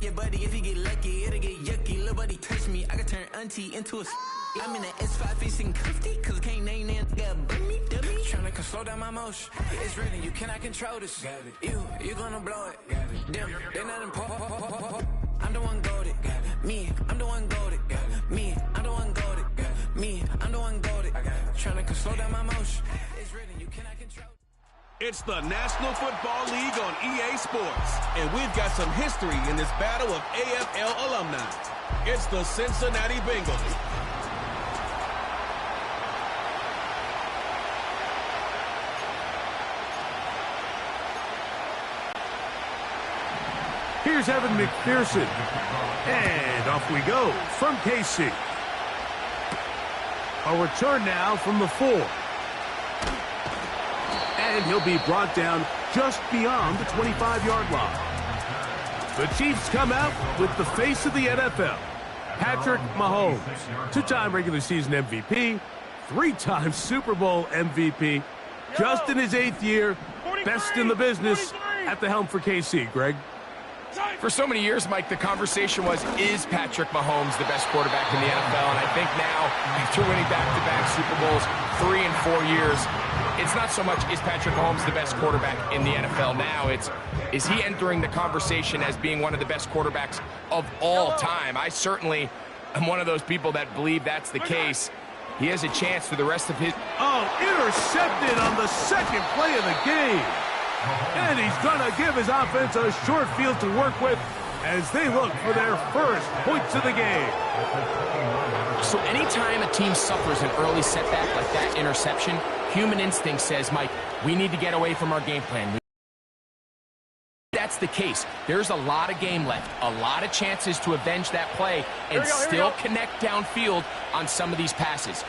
Yeah, buddy, if you get lucky, it'll get yucky. Little buddy touch me, I can turn auntie into a I'm in the S5 facing comfy, cause I can't name that dummy. Tryna slow down my motion. It's written, you cannot control this. You gonna blow it. Them, they're not important. I'm the one goated. Me, I'm the one goated. Me, I'm the one goated. Me, I'm the one goated. Tryna slow down my motion. It's written, you cannot control it. It's the National Football League on EA Sports, and we've got some history in this battle of AFL alumni. It's the Cincinnati Bengals. Here's Evan McPherson, and off we go from KC. A return now from the 4. And he'll be brought down just beyond the 25-yard line. The Chiefs come out with the face of the NFL, Patrick Mahomes, 2-time regular season MVP, 3-time Super Bowl MVP, just in his 8th year, best in the business at the helm for KC. Greg? For so many years, Mike, the conversation was, is Patrick Mahomes the best quarterback in the NFL? And I think now, after winning back-to-back Super Bowls 3 and 4 years, it's not so much, is Patrick Mahomes the best quarterback in the NFL now? It's, is he entering the conversation as being one of the best quarterbacks of all time? I certainly am one of those people that believe that's the case. He has a chance for the rest of his... Oh, intercepted on the second play of the game. And he's going to give his offense a short field to work with as they look for their first points of the game. So anytime a team suffers an early setback like that interception, human instinct says, Mike, we need to get away from our game plan. That's the case. There's a lot of game left, a lot of chances to avenge that play and still connect downfield on some of these passes.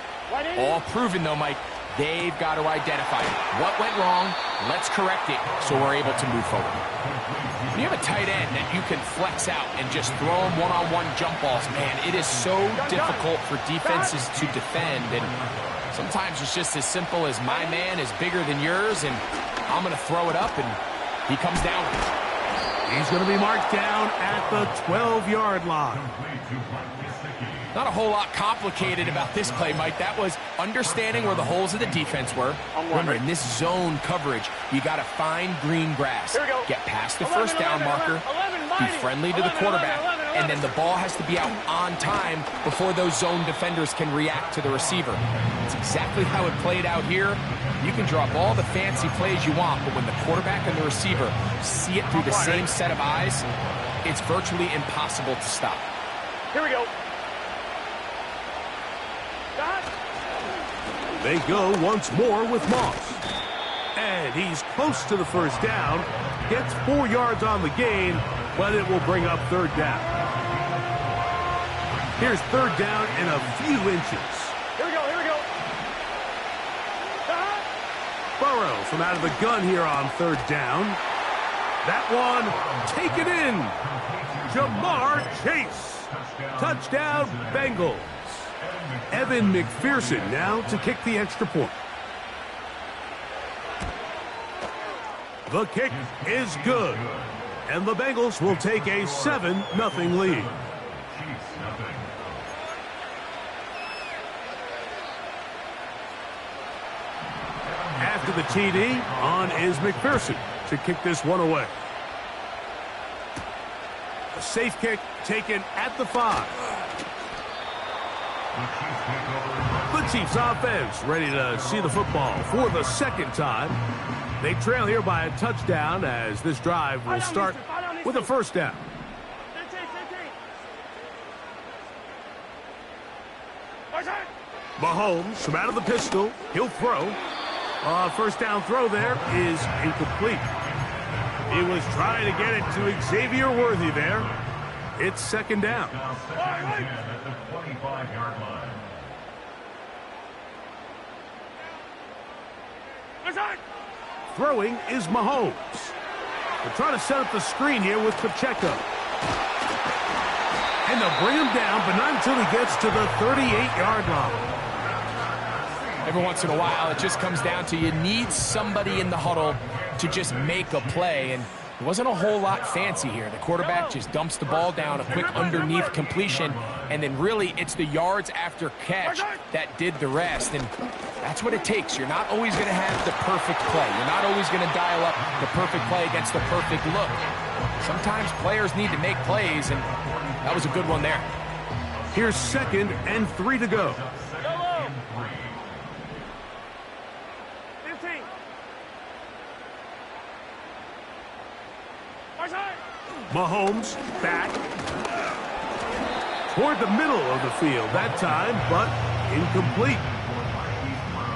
All proven, though, Mike. They've got to identify what went wrong, let's correct it, so we're able to move forward. When you have a tight end that you can flex out and just throw them one-on-one jump balls, man, it is so difficult for defenses to defend, and sometimes it's just as simple as my man is bigger than yours, and I'm going to throw it up, and he comes down. He's going to be marked down at the 12-yard line. Not a whole lot complicated about this play, Mike. That was understanding where the holes of the defense were. Remember, in this zone coverage, you got to find green grass. Get past the first down marker, be friendly to the quarterback, and then the ball has to be out on time before those zone defenders can react to the receiver. It's exactly how it played out here. You can draw up all the fancy plays you want, but when the quarterback and the receiver see it through the same set of eyes, it's virtually impossible to stop. Here we go. They go once more with Moss. And he's close to the first down. Gets 4 yards on the gain, but it will bring up third down. Here's third down in a few inches. Here we go, here we go. Burrow from out of the gun here on third down. That one taken in. Jamar Chase. Touchdown, Bengals. Evan McPherson now to kick the extra point. The kick is good, and the Bengals will take a 7-0 lead. After the TD, on is McPherson to kick this one away. A safe kick taken at the 5. The Chiefs offense ready to see the football for the second time. They trail here by a touchdown as this drive will start with a first down. Mahomes from out of the pistol. He'll throw. First down throw there is incomplete. He was trying to get it to Xavier Worthy there. It's second down. Throwing is Mahomes. They're trying to set up the screen here with Pacheco. And they'll bring him down, but not until he gets to the 38-yard line. Every once in a while, it just comes down to you need somebody in the huddle to just make a play. And There wasn't a whole lot fancy here. The quarterback just dumps the ball down, a quick underneath completion, and then really it's the yards after catch that did the rest. And that's what it takes. You're not always going to have the perfect play. You're not always going to dial up the perfect play against the perfect look. Sometimes players need to make plays, and that was a good one there. Here's 2nd and 3 to go. 15. Mahomes back toward the middle of the field that time, but incomplete.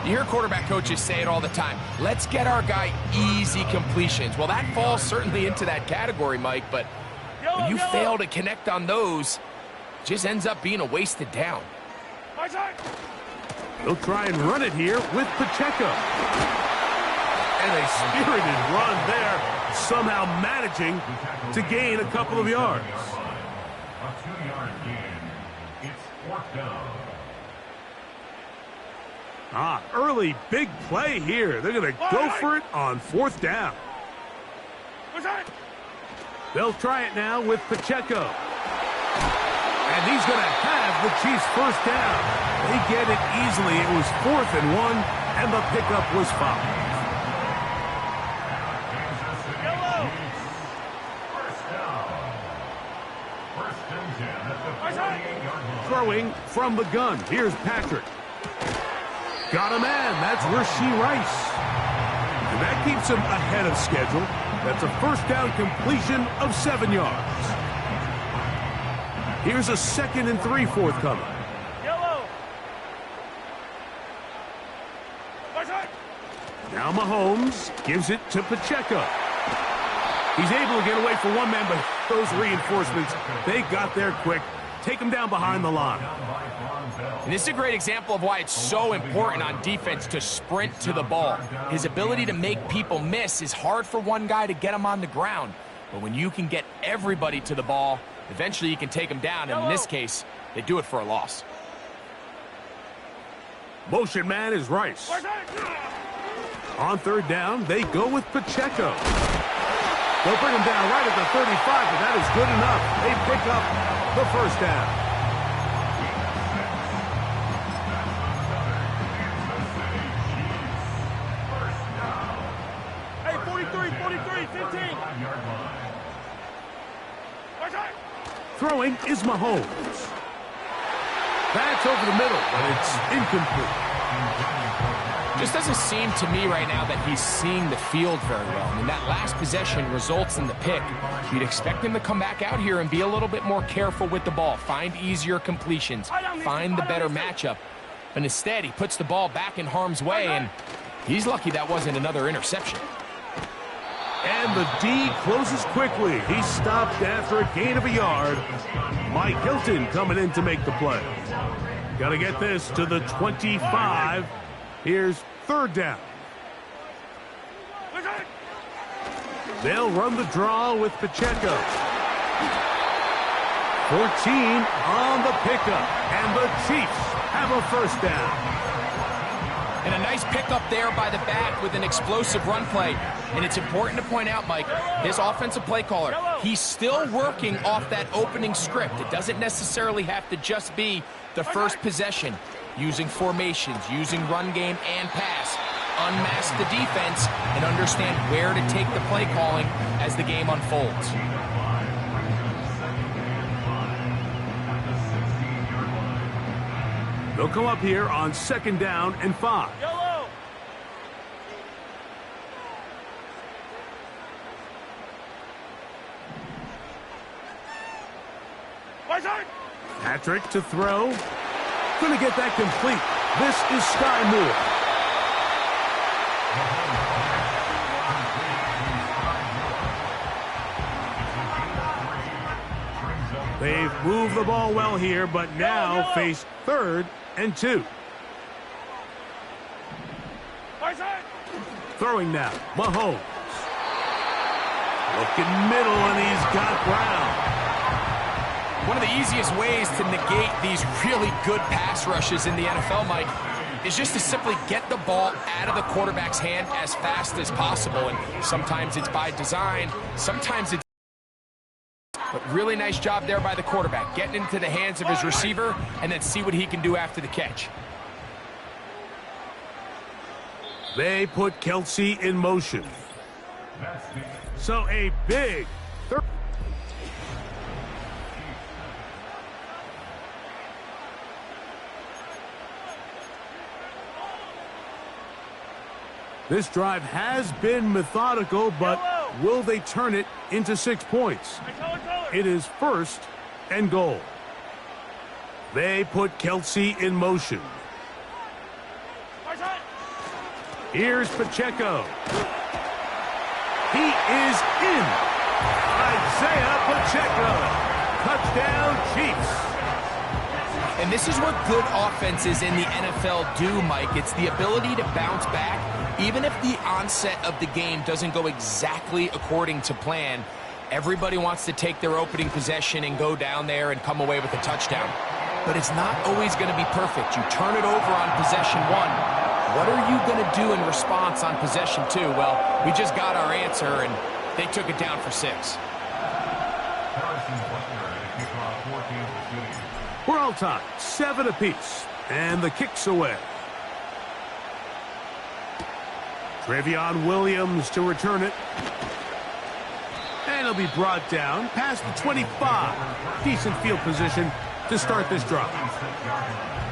You hear quarterback coaches say it all the time. Let's get our guy easy completions. Well, that falls certainly into that category, Mike, but when you fail to connect on those, it just ends up being a wasted down. They'll try and run it here with Pacheco. And a spirited run there, somehow managing to gain a couple of yards. A 2-yard gain. It's 4th down. Early big play here. They're going to go for it on 4th down. They'll try it now with Pacheco. And he's going to have the Chiefs' 1st down. They get it easily. It was 4th and 1, and the pickup was 5. Throwing from the gun. Here's Patrick. Got a man. That's Rashee Rice. And that keeps him ahead of schedule. That's a 1st down completion of 7 yards. Here's a 2nd and 3 forthcoming. Now Mahomes gives it to Pacheco. He's able to get away for one man, but those reinforcements, they got there quick. Take him down behind the line. And this is a great example of why it's so important on defense to sprint to the ball. His ability to make people miss is hard for one guy to get him on the ground. But when you can get everybody to the ball, eventually you can take them down. And in this case, they do it for a loss. Motion man is Rice. On 3rd down, they go with Pacheco. They'll bring him down right at the 35, but that is good enough. They pick up the 1st down. Hey, 43, 15. Throwing is Mahomes. That's over the middle, but it's incomplete. Just doesn't seem to me right now that he's seeing the field very well. I mean, that last possession results in the pick. You'd expect him to come back out here and be a little bit more careful with the ball, find easier completions, find the better matchup. But instead, he puts the ball back in harm's way, and he's lucky that wasn't another interception. And the D closes quickly. He stopped after a gain of a yard. Mike Hilton coming in to make the play. Got to get this to the 25. Here's 3rd down. They'll run the draw with Pacheco. 14 on the pickup, and the Chiefs have a 1st down. And a nice pickup there by the back with an explosive run play. And it's important to point out, Mike, his offensive play caller, he's still working off that opening script. It doesn't necessarily have to just be the first possession. Using formations, using run game and pass. Unmask the defense and understand where to take the play calling as the game unfolds. They'll come up here on 2nd down and 5. Yellow. Patrick to throw. Going to get that complete. This is Sky Moore. They've moved the ball well here, but now face 3rd and 2. Throwing now, Mahomes. Looking middle, and he's got Brown. One of the easiest ways to negate these really good pass rushes in the NFL, Mike, is just to simply get the ball out of the quarterback's hand as fast as possible. And sometimes it's by design, sometimes it's... But really nice job there by the quarterback, getting into the hands of his receiver and then see what he can do after the catch. They put Kelsey in motion. So a big third. This drive has been methodical, but will they turn it into 6 points? It is 1st and goal. They put Kelsey in motion. Here's Pacheco. He is in. Isaiah Pacheco. Touchdown, Chiefs. And this is what good offenses in the NFL do, Mike. It's the ability to bounce back, even if the onset of the game doesn't go exactly according to plan. Everybody wants to take their opening possession and go down there and come away with a touchdown. But it's not always going to be perfect. You turn it over on possession 1. What are you going to do in response on possession 2? Well, we just got our answer, and they took it down for 6. We're all tied, 7 apiece, and the kick's away. Travion Williams to return it. And it'll be brought down past the 25. Decent field position to start this drive.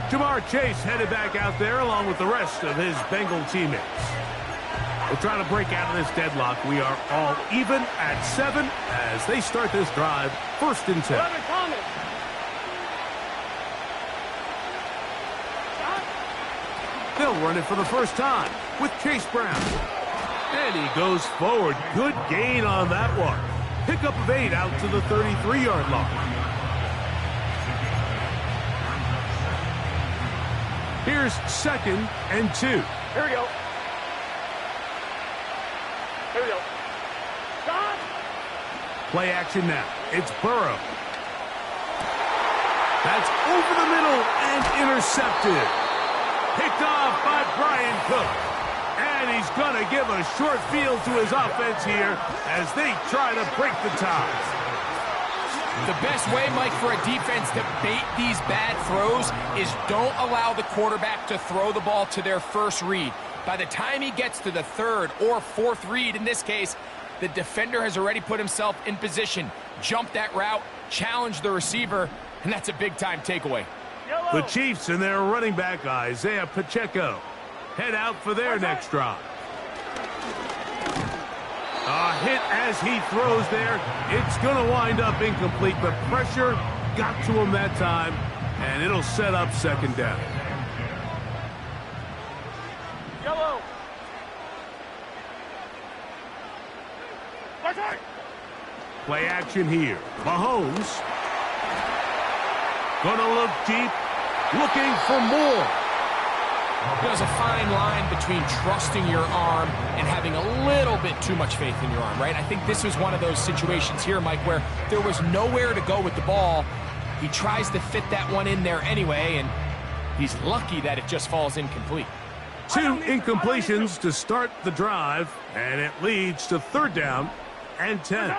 Jamar Chase headed back out there along with the rest of his Bengal teammates. We'll try to break out of this deadlock. We are all even at 7 as they start this drive, 1st and 10. They'll run it for the first time with Chase Brown. And he goes forward. Good gain on that one. Pickup of 8 out to the 33-yard line. Here's 2nd and 2. Here we go. Here we go. Stop. Play action now. It's Burrow. That's over the middle and intercepted. Picked off by Brian Cook. And he's going to give a short field to his offense here as they try to break the ties. The best way, Mike, for a defense to bait these bad throws is don't allow the quarterback to throw the ball to their first read. By the time he gets to the 3rd or 4th read, in this case, the defender has already put himself in position, jump that route, challenge the receiver, and that's a big-time takeaway. The Chiefs and their running back, Isaiah Pacheco, head out for their next drive. A hit as he throws there. It's going to wind up incomplete. The pressure got to him that time, and it'll set up 2nd down. Yellow. Play action here. Mahomes. Gonna look deep. Looking for more. There's a fine line between trusting your arm and having a little bit too much faith in your arm, right? I think this was one of those situations here, Mike, where there was nowhere to go with the ball. He tries to fit that one in there anyway, and he's lucky that it just falls incomplete. 2 incompletions to start the drive, and it leads to 3rd down and 10.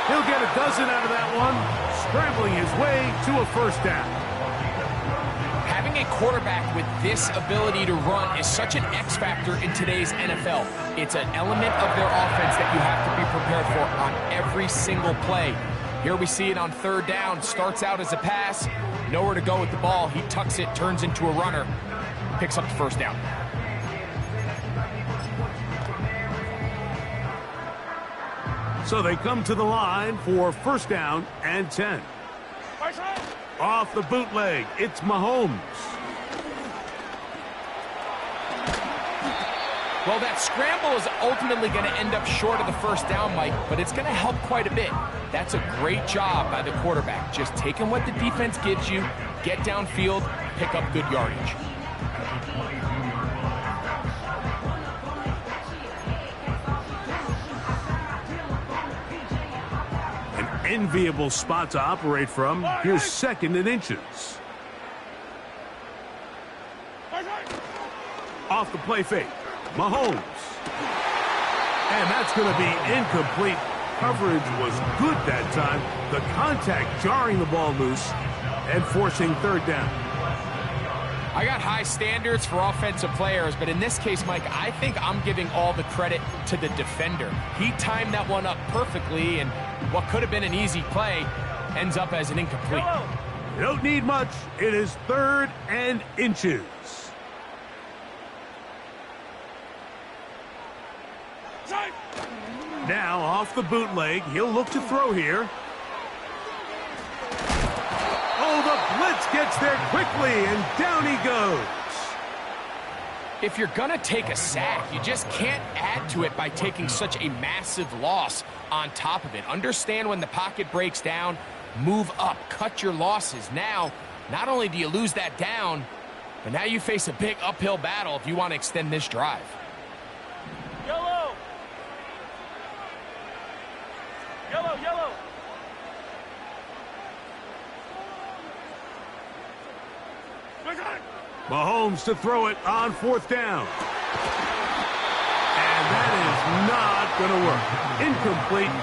He'll get a dozen out of that one, scrambling his way to a 1st down. Having a quarterback with this ability to run is such an X factor in today's NFL. It's an element of their offense that you have to be prepared for on every single play. Here we see it on 3rd down. Starts out as a pass, nowhere to go with the ball. He tucks it, turns into a runner, picks up the 1st down. So they come to the line for 1st down and 10. Off the bootleg, it's Mahomes. Well, that scramble is ultimately going to end up short of the 1st down, Mike, but it's going to help quite a bit. That's a great job by the quarterback. Just taking what the defense gives you, get downfield, pick up good yardage. enviable spot to operate from. Here's 2nd and inches. Off the play fake. Mahomes. And that's going to be incomplete. Coverage was good that time. The contact jarring the ball loose and forcing 3rd down. I got high standards for offensive players, but in this case, Mike, I think I'm giving all the credit to the defender. He timed that one up perfectly, and what could have been an easy play ends up as an incomplete. You don't need much. It is 3rd and inches. Now off the bootleg, he'll look to throw here. Oh, the blitz gets there quickly, and down he goes. If you're going to take a sack, you just can't add to it by taking such a massive loss on top of it. Understand when the pocket breaks down, move up, cut your losses. Now, not only do you lose that down, but now you face a big uphill battle if you want to extend this drive. Yellow. Yellow, yellow. Mahomes to throw it on 4th down. And that is not going to work. Incomplete,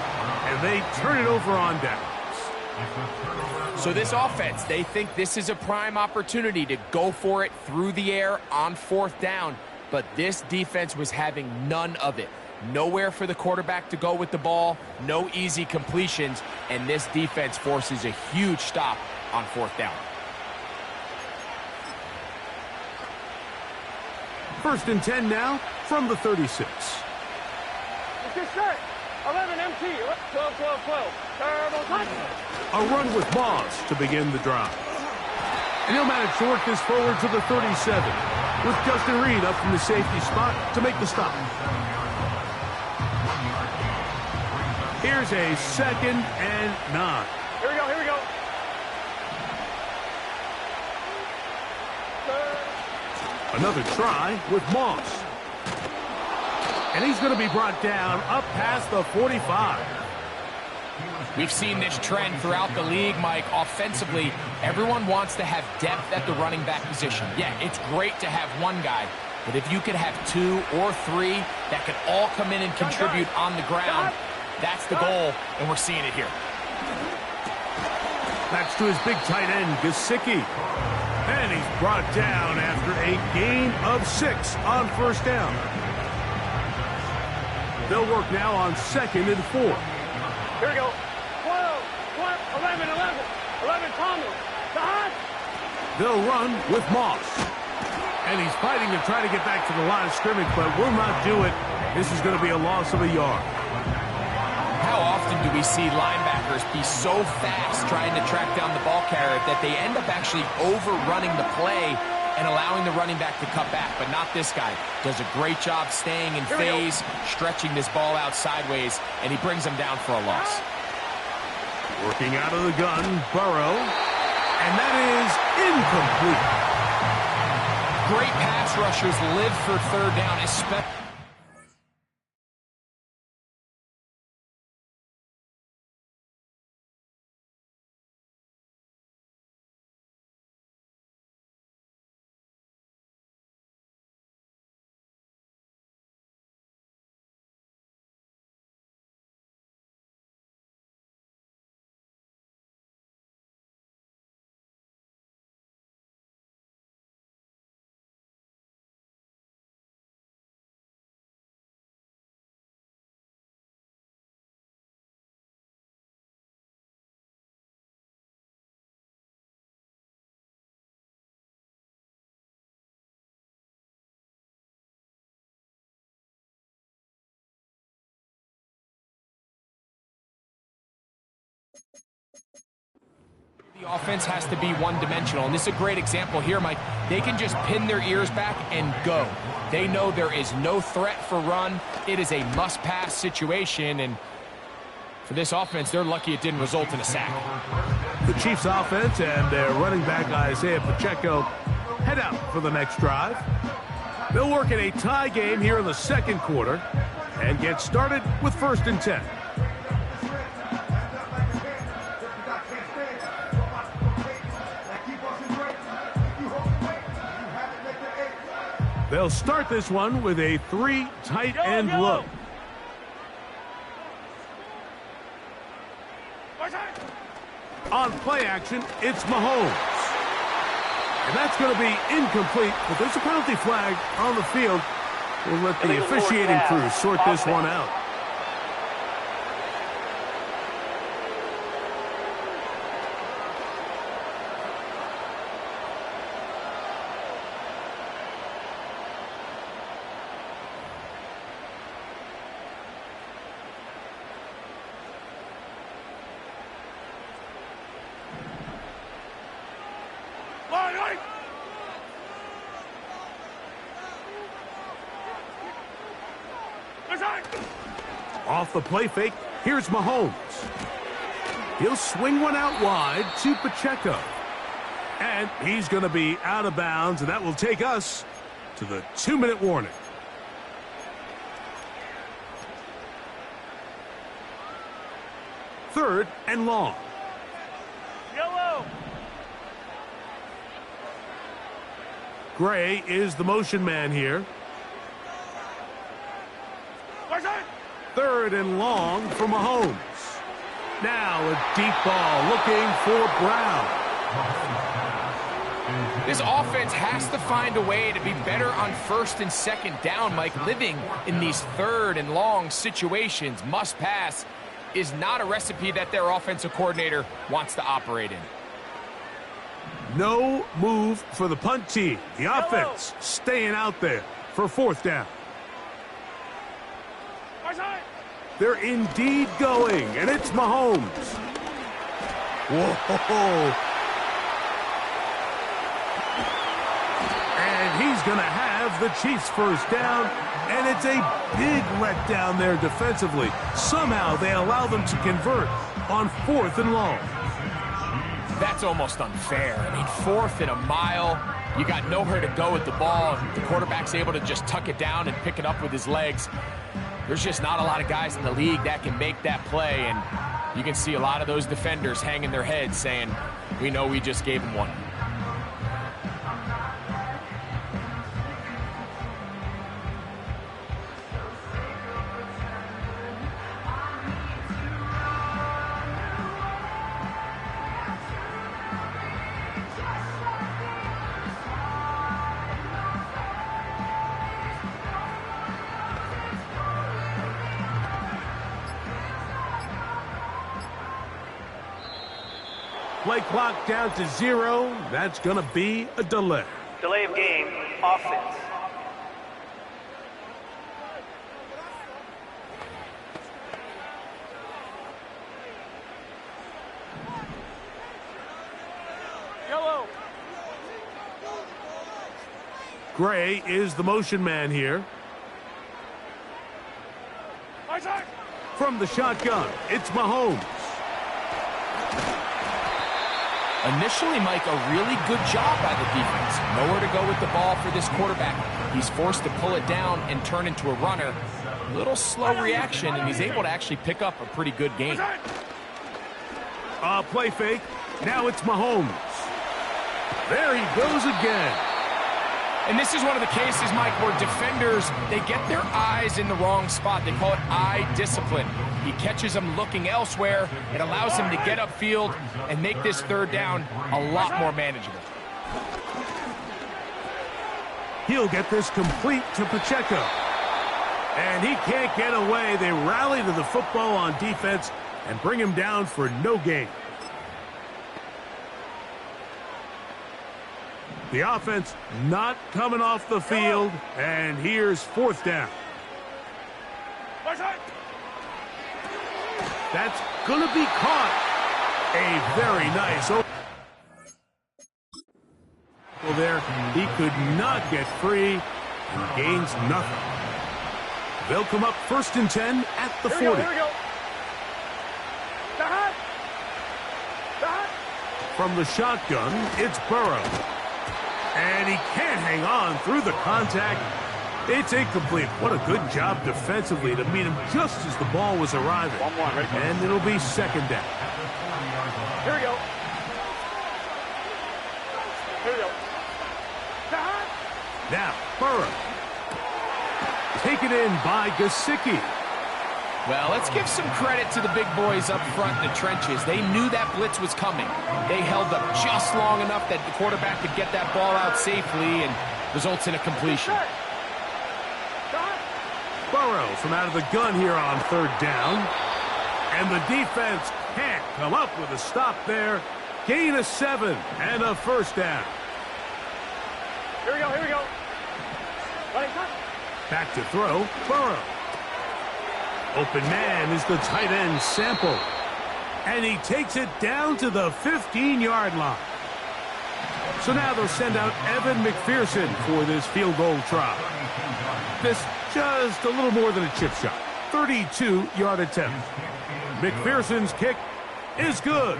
and they turn it over on downs. So this offense, they think this is a prime opportunity to go for it through the air on 4th down, but this defense was having none of it. Nowhere for the quarterback to go with the ball, no easy completions, and this defense forces a huge stop on 4th down. 1st and 10 now from the 36. It's just set. 11 MT. 12, 12, 12. Terrible touchdown. A run with Moss to begin the drive. And he'll manage to work this forward to the 37 with Justin Reed up from the safety spot to make the stop. Here's a 2nd and 9. Here we go, here we go. Another try with Moss. And he's going to be brought down up past the 45. We've seen this trend throughout the league, Mike. Offensively, everyone wants to have depth at the running back position. Yeah, it's great to have one guy, but if you could have 2 or 3 that could all come in and contribute on the ground, that's the goal, and we're seeing it here. That's to his big tight end, Gesicki. And he's brought down after a gain of 6 on 1st down. They'll work now on 2nd and 4. Here we go. 12, 11, 11. 11, Tomlin. They'll run with Moss. And he's fighting to try to get back to the line of scrimmage, but will not do it. This is going to be a loss of a yard. How often do we see linebackers be so fast trying to track down the ball carrier that they end up actually overrunning the play and allowing the running back to cut back? But not this guy. Does a great job staying in phase, stretching this ball out sideways, and he brings him down for a loss. Working out of the gun, Burrow. And that is incomplete. Great pass rushers live for 3rd down, especially. The offense has to be one-dimensional, and this is a great example here, Mike. They can just pin their ears back and go. They know there is no threat for run. It is a must-pass situation, and for this offense, they're lucky it didn't result in a sack. The Chiefs' offense and their running back, Isaiah Pacheco, head out for the next drive. They'll work in a tie game here in the 2nd quarter and get started with 1st and 10. They'll start this one with a 3 tight end look. On play action, it's Mahomes. And that's going to be incomplete, but there's a penalty flag on the field. We'll let the officiating crew sort this one out. Off the play fake, here's Mahomes. He'll swing one out wide to Pacheco. And he's going to be out of bounds, and that will take us to the 2-minute warning. Third and long. Yellow. Gray is the motion man here. Third and long for Mahomes. Now a deep ball looking for Brown. This offense has to find a way to be better on first and second down, Mike. Living in these third and long situations, must pass, is not a recipe that their offensive coordinator wants to operate in. No move for the punt team. The offense staying out there for fourth down. They're indeed going, and it's Mahomes. Whoa. And he's going to have the Chiefs first down, and it's a big letdown there defensively. Somehow they allow them to convert on fourth and long. That's almost unfair. I mean, fourth and a mile. You got nowhere to go with the ball. The quarterback's able to just tuck it down and pick it up with his legs. There's just not a lot of guys in the league that can make that play, and you can see a lot of those defenders hanging their heads saying, we know we just gave them one. Play clock down to 0. That's going to be a delay. Delay of game, offense. Yellow. Gray is the motion man here. From the shotgun, it's Mahomes. Initially, Mike, a really good job by the defense. Nowhere to go with the ball for this quarterback. He's forced to pull it down and turn into a runner. A little slow reaction, and he's able to actually pick up a pretty good game. Play fake. Now it's Mahomes. There he goes again. And this is one of the cases, Mike, where defenders, they get their eyes in the wrong spot. They call it eye discipline. He catches them looking elsewhere. It allows him to get upfield and make this third down a lot more manageable. He'll get this complete to Pacheco. And he can't get away. They rally to the football on defense and bring him down for no gain. The offense not coming off the field, and here's fourth down. That's going to be caught. A very nice open. Well, there, he could not get free and gains nothing. They'll come up first and 10 at the 40. Here we go. From the shotgun, it's Burrow. And he can't hang on through the contact. It's incomplete. What a good job defensively to meet him just as the ball was arriving. And it'll be second down. Here we go. Now, Burrow. Taken in by Gesicki. Well, let's give some credit to the big boys up front in the trenches. They knew that blitz was coming. They held up just long enough that the quarterback could get that ball out safely and results in a completion. Burrow from out of the gun here on third down. And the defense can't come up with a stop there. Gain of 7 and a first down. Here we go, here we go. Back to throw, Burrow. Open man is the tight end Sample. And he takes it down to the 15-yard line. So now they'll send out Evan McPherson for this field goal try. This just a little more than a chip shot. 32-yard attempt. McPherson's kick is good.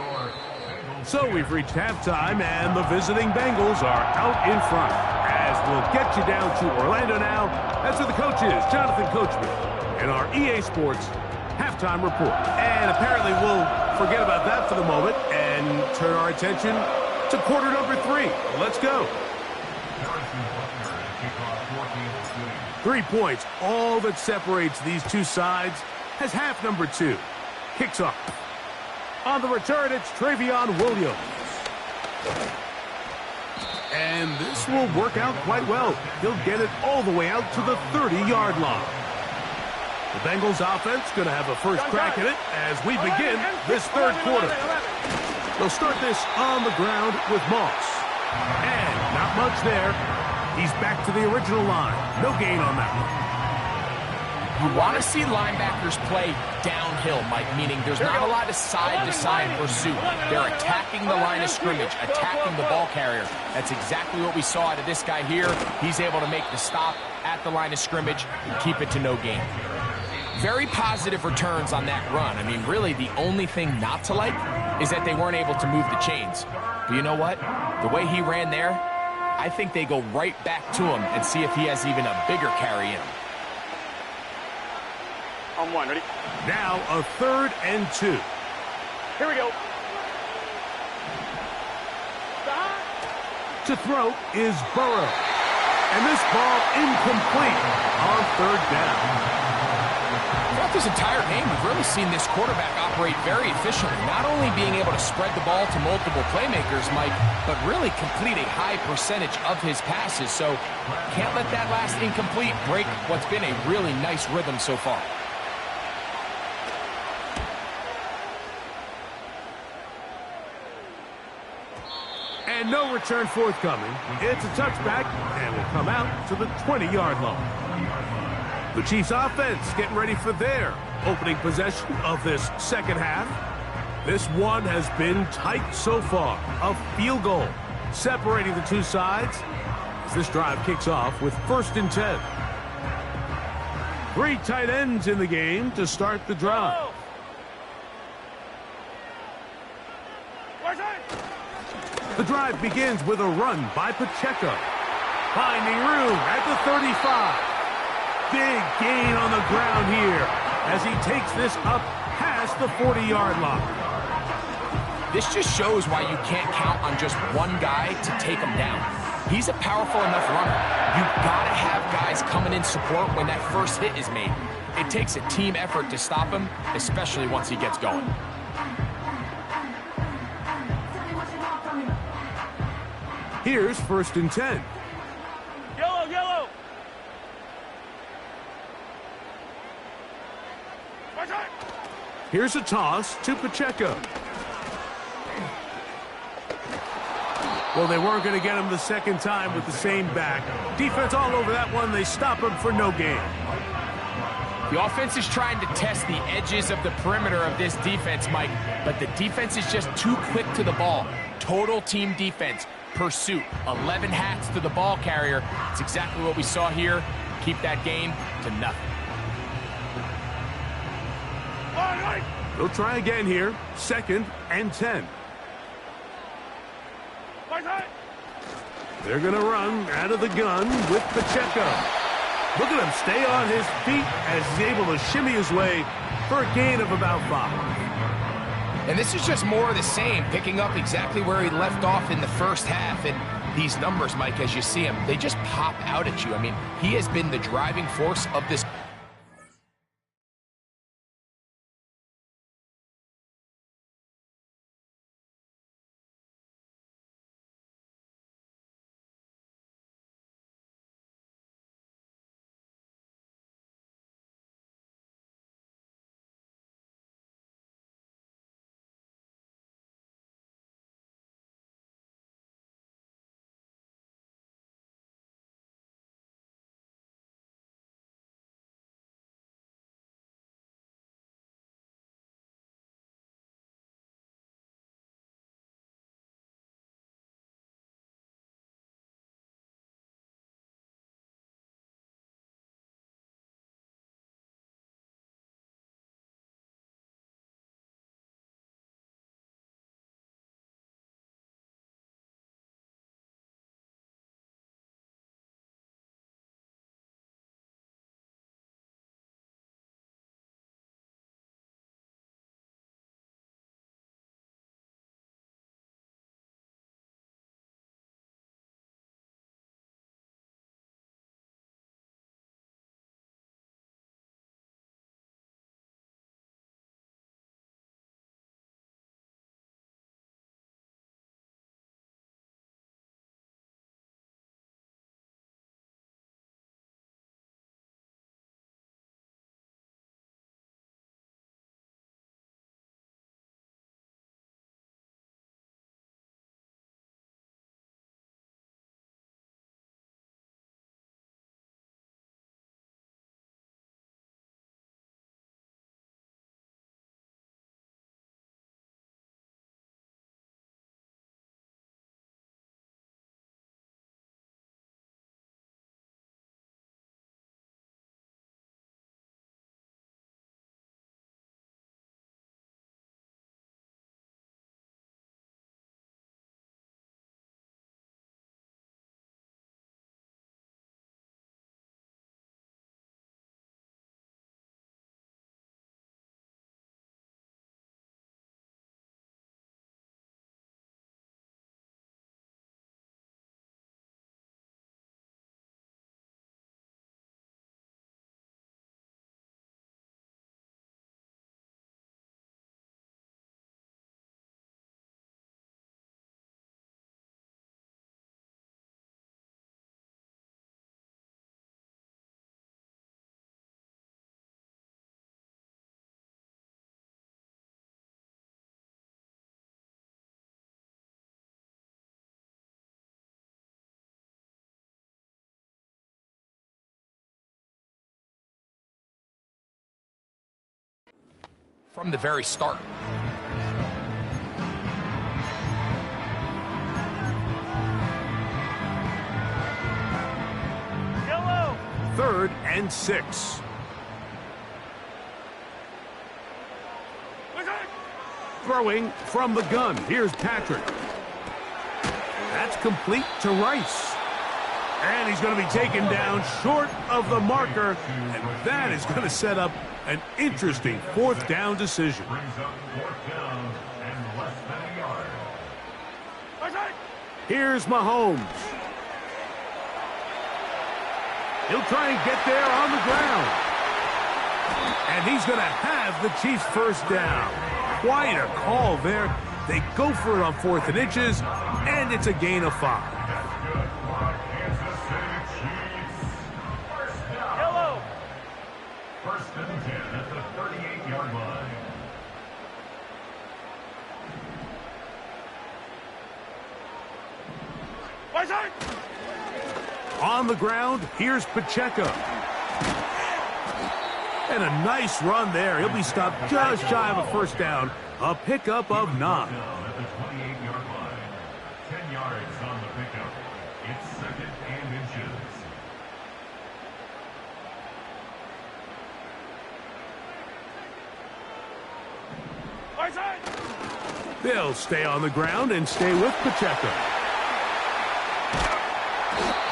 So we've reached halftime, and the visiting Bengals are out in front. As we'll get you down to Orlando now, that's where the coach is, Jonathan Coachman, and our EA Sports halftime report. And apparently we'll forget about that for the moment and turn our attention to quarter number 3. Let's go. 3 points, all that separates these two sides, has half number 2. Kicks off. On the return, it's Travion Williams. And this will work out quite well. He'll get it all the way out to the 30-yard line. The Bengals offense going to have a first crack at it as we begin this third quarter. They'll start this on the ground with Moss. And not much there. He's back to the original line. No gain on that one. You want to see linebackers play downhill, Mike, meaning there's not a lot of side-to-side pursuit. They're attacking the line of scrimmage, attacking the ball carrier. That's exactly what we saw out of this guy here. He's able to make the stop at the line of scrimmage and keep it to no gain. Very positive returns on that run. I mean, really, the only thing not to like is that they weren't able to move the chains. But you know what? The way he ran there, I think they go right back to him and see if he has even a bigger carry in him. On 1, ready? Now a 3rd and 2. Here we go. To throw is Burrow. And this ball incomplete on 3rd down. Throughout this entire game, we've really seen this quarterback operate very efficiently, not only being able to spread the ball to multiple playmakers, Mike, but really complete a high percentage of his passes. So can't let that last incomplete break what's been a really nice rhythm so far. And no return forthcoming. It's a touchback, and will come out to the 20-yard line. The Chiefs offense getting ready for their opening possession of this second half. This one has been tight so far. A field goal separating the two sides as this drive kicks off with 1st and 10. 3 tight ends in the game to start the drive. The drive begins with a run by Pacheco. Finding room at the 35. Big gain on the ground here as he takes this up past the 40-yard line. This just shows why you can't count on just one guy to take him down. He's a powerful enough runner. You've got to have guys coming in support when that first hit is made. It takes a team effort to stop him, especially once he gets going. Here's 1st and 10. Yellow, yellow. Here's a toss to Pacheco. Well, they weren't going to get him the second time with the same back. Defense all over that one. They stop him for no gain. The offense is trying to test the edges of the perimeter of this defense, Mike, but the defense is just too quick to the ball. Total team defense. Pursuit. 11 hats to the ball carrier. It's exactly what we saw here. Keep that gain to nothing. They'll try again here. 2nd and 10. They're going to run out of the gun with Pacheco. Look at him stay on his feet as he's able to shimmy his way for a gain of about 5. And this is just more of the same, picking up exactly where he left off in the first half. And these numbers, Mike, as you see him, they just pop out at you. I mean, he has been the driving force of this. From the very start. Yellow. 3rd and 6. Throwing from the gun. Here's Patrick. That's complete to Rice. And he's going to be taken down short of the marker. And that is going to set up an interesting 4th down decision. Brings up 4th down and less than a yard. Here's Mahomes. He'll try and get there on the ground. And he's going to have the Chiefs' 1st down. Quite a call there. They go for it on 4th and inches, and it's a gain of 5. Yellow. 1st and 10 at the 38-yard line. On the ground, here's Pacheco. And a nice run there. He'll be stopped just shy of a 1st down. A pickup of 9. At the 28-yard line. 10 yards on the pickup. It's 2nd and inches. They'll stay on the ground and stay with Pacheco.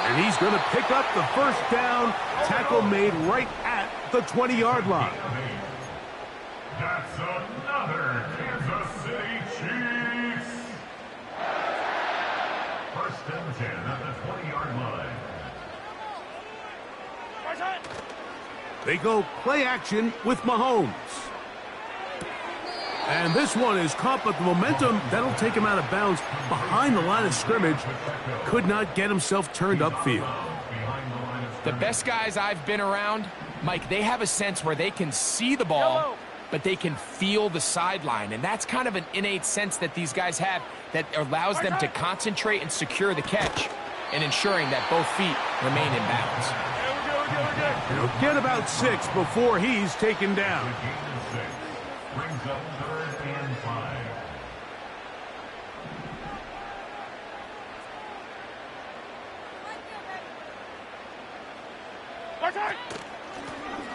And he's going to pick up the 1st down. Tackle made right at the 20-yard line. That's another Kansas City Chiefs. 1st and 10 at the 20-yard line. They go play action with Mahomes. And this one is caught, but the momentum, that'll take him out of bounds behind the line of scrimmage. Could not get himself turned upfield. The best guys I've been around, Mike, they have a sense where they can see the ball, but they can feel the sideline. And that's kind of an innate sense that these guys have that allows them to concentrate and secure the catch and ensuring that both feet remain in bounds. He'll get about 6 before he's taken down. Brings up 3rd and 5.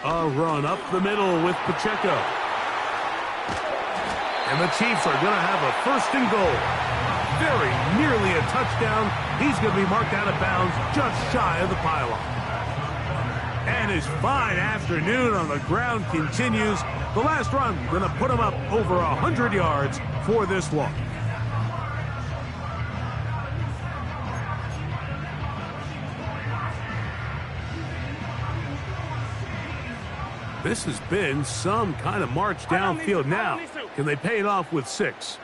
A run up the middle with Pacheco. And the Chiefs are going to have a 1st and goal. Very nearly a touchdown. He's going to be marked out of bounds just shy of the pylon. And his fine afternoon on the ground continues. The last run going to put him up over 100 yards for this one. This has been some kind of march downfield now. Can they pay it off with 6?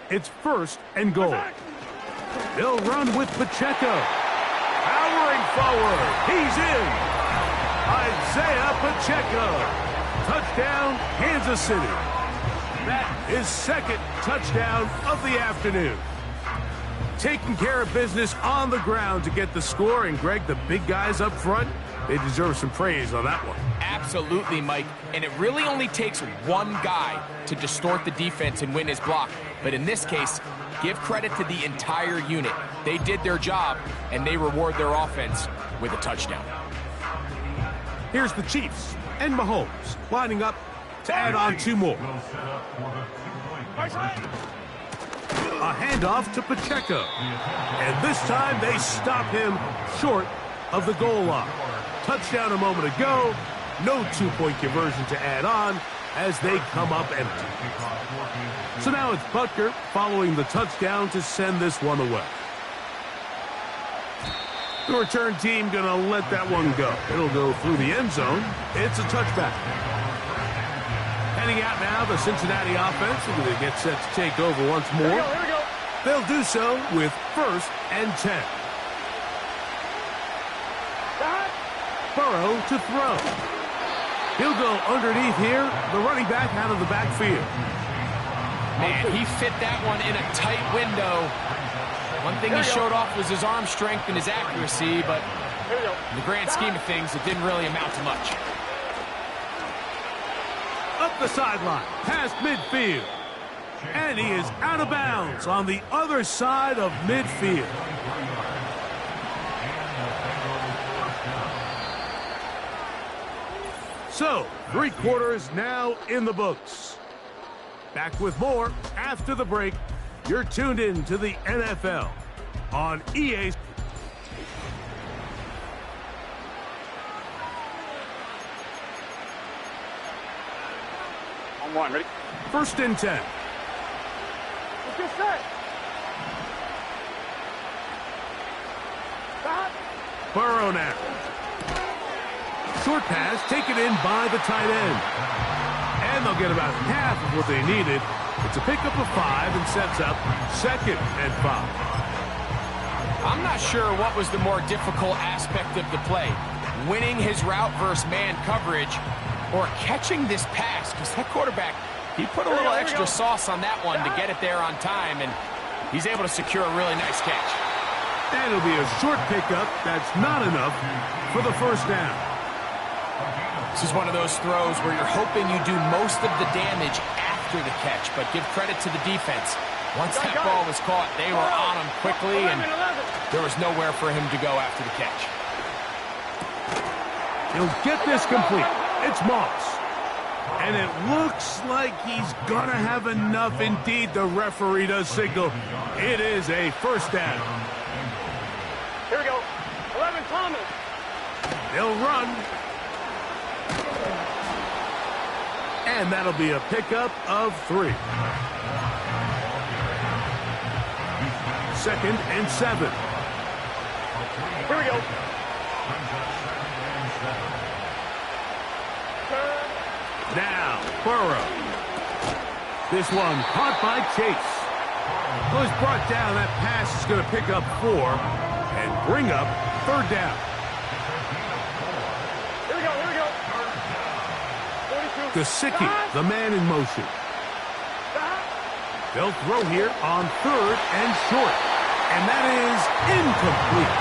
It's 1st and goal. They'll run with Pacheco. Powering forward. He's in. Isaiah Pacheco. Touchdown, Kansas City. That is 2nd touchdown of the afternoon. Taking care of business on the ground to get the score. And, Greg, the big guys up front, they deserve some praise on that one. Absolutely, Mike. And it really only takes one guy to distort the defense and win his block. But in this case, give credit to the entire unit. They did their job, and they reward their offense with a touchdown. Here's the Chiefs and Mahomes lining up to add on 2 more. A handoff to Pacheco. And this time they stop him short of the goal line. Touchdown a moment ago. No 2-point conversion to add on as they come up empty. So now it's Butker following the touchdown to send this one away. The return team going to let that one go. It'll go through the end zone. It's a touchback. Heading out now, the Cincinnati offense. They're going to get set to take over once more. Here we go. They'll do so with 1st and 10. Burrow to throw. He'll go underneath here. The running back out of the backfield. Man, he fit that one in a tight window. One thing he showed off was his arm strength and his accuracy, but in the grand scheme of things, it didn't really amount to much. Up the sideline, past midfield. And he is out of bounds on the other side of midfield. So, 3 quarters now in the books. Back with more after the break. You're tuned in to the NFL on EA. On 1, ready? 1st and 10. Let's get set. Stop. Burrow now. Short pass taken in by the tight end. And they'll get about half of what they needed. It's a pickup of 5 and sets up 2nd and 5. I'm not sure what was the more difficult aspect of the play. Winning his route versus man coverage or catching this pass. Because that quarterback, he put a little extra sauce on that one to get it there on time. And he's able to secure a really nice catch. And it'll be a short pickup. That's not enough for the 1st down. This is one of those throws where you're hoping you do most of the damage after the catch, but give credit to the defense. Once that ball was caught, they were on him quickly, and there was nowhere for him to go after the catch. He'll get this complete. It's Moss. And it looks like he's going to have enough. Indeed, the referee does signal. It is a 1st down. Here we go. 11, Thomas. They'll run. And that'll be a pickup of 3. 2nd and 7. Here we go. Now, Burrow. This one caught by Chase. Was brought down. That pass is going to pick up 4 and bring up 3rd down. Here we go, here we go. 42. Gesicki, the man in motion. They'll throw here on 3rd and short. And that is incomplete.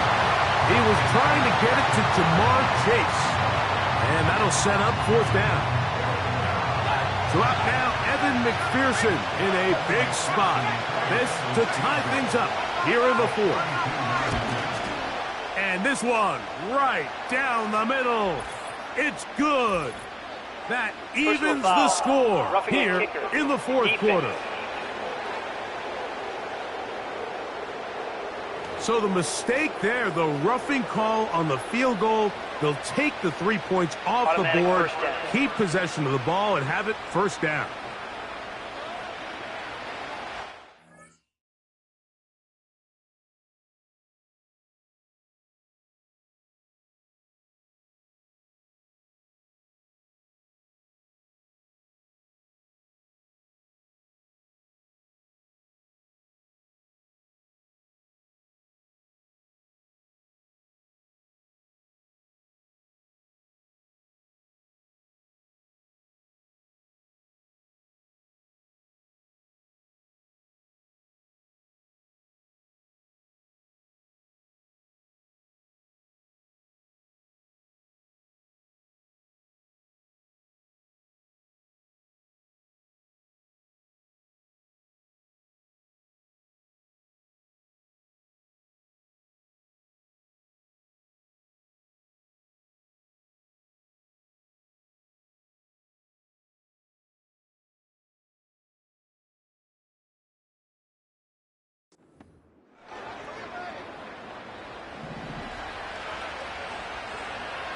He was trying to get it to Jamar Chase. And that'll set up 4th down. So out now, Evan McPherson in a big spot. This to tie things up here in the 4th. And this one right down the middle. It's good. That evens the score here in the 4th quarter. So the mistake there, the roughing call on the field goal, they'll take the 3 points off the board, keep possession of the ball, and have it 1st down.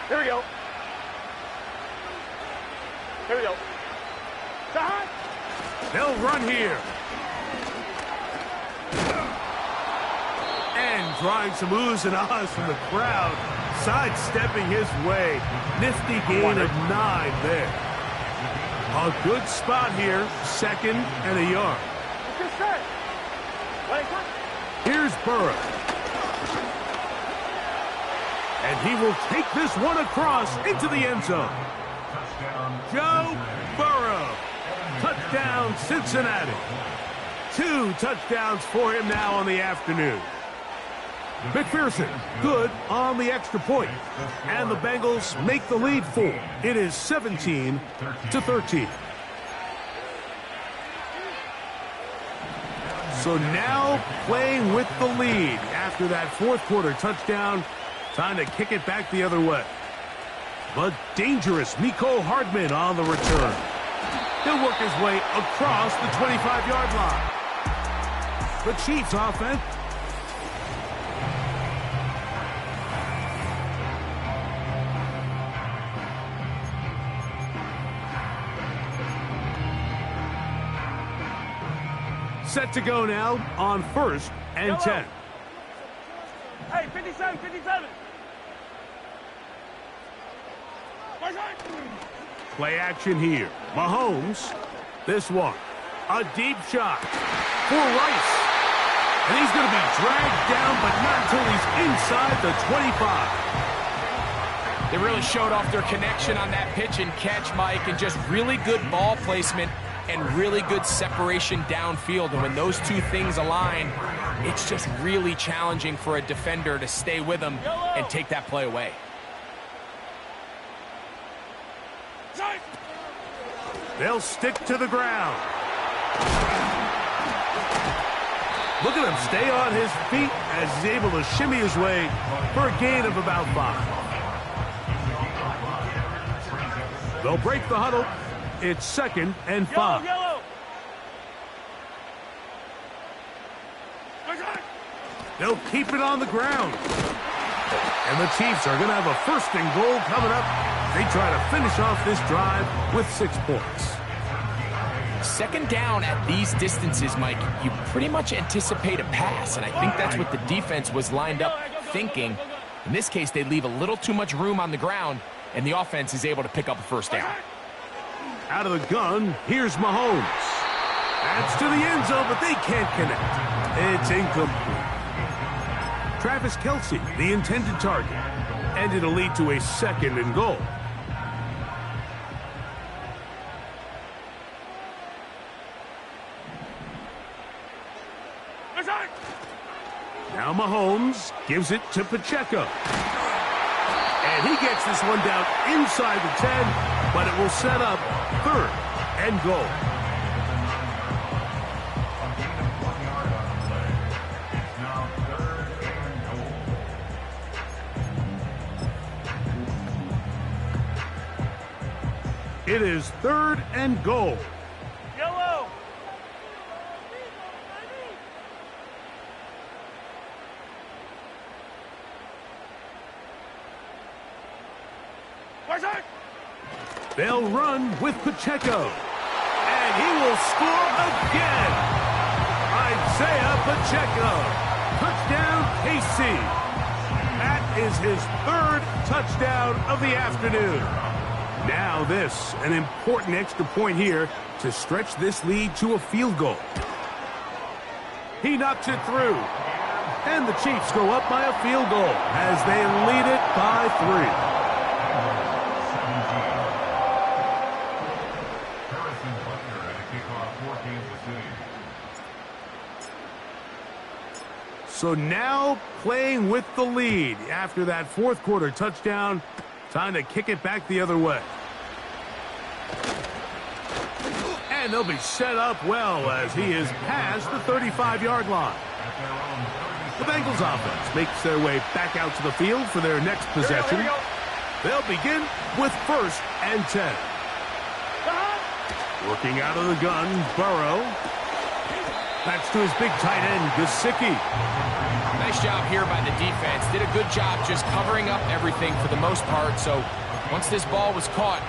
Here we go. Here we go. Side. They'll run here. And drawing some oohs and ahs from the crowd, sidestepping his way. Nifty gain of 9 there. A good spot here, 2nd and a yard. Here's Burrow. And he will take this one across into the end zone. Joe Burrow. Touchdown, Cincinnati. 2 touchdowns for him now on the afternoon. McPherson, good on the extra point. And the Bengals make the lead 4. It is 17-13. So now playing with the lead after that 4th quarter touchdown. Time to kick it back the other way. But dangerous Mecole Hardman on the return. He'll work his way across the 25-yard line. The Chiefs offense. Set to go now on 1st and 10. Hey, 57, 57. Play action here. Mahomes. This one. A deep shot for Rice. And he's going to be dragged down, but not until he's inside the 25. They really showed off their connection on that pitch and catch, Mike, and just really good ball placement and really good separation downfield. And when those two things align, it's just really challenging for a defender to stay with them and take that play away. They'll stick to the ground. Look at him stay on his feet as he's able to shimmy his way for a gain of about 5. They'll break the huddle. It's 2nd and 5. They'll keep it on the ground. And the Chiefs are going to have a 1st and goal coming up. They try to finish off this drive with 6 points. 2nd down at these distances, Mike, you pretty much anticipate a pass, and I think that's what the defense was lined up thinking. In this case, they leave a little too much room on the ground, and the offense is able to pick up a first down. Out of the gun, here's Mahomes. That's to the end zone, but they can't connect. It's incomplete. Travis Kelce, the intended target, and it'll lead to a 2nd and goal. Now Mahomes gives it to Pacheco. And he gets this one down inside the 10, but it will set up 3rd and goal. It is 3rd and goal. Yellow. They'll run with Pacheco. And he will score again. Isaiah Pacheco. Touchdown, KC. That is his 3rd touchdown of the afternoon. Now this, an important extra point here to stretch this lead to a field goal. He knocks it through. And the Chiefs go up by a field goal as they lead it by 3. So now playing with the lead after that 4th quarter touchdown. Time to kick it back the other way. And they'll be set up well as he is past the 35-yard line. The Bengals offense makes their way back out to the field for their next possession. They'll begin with 1st and 10. Working out of the gun, Burrow. That's to his big tight end, Gesicki. Nice job here by the defense. Did a good job just covering up everything for the most part. So once this ball was caught,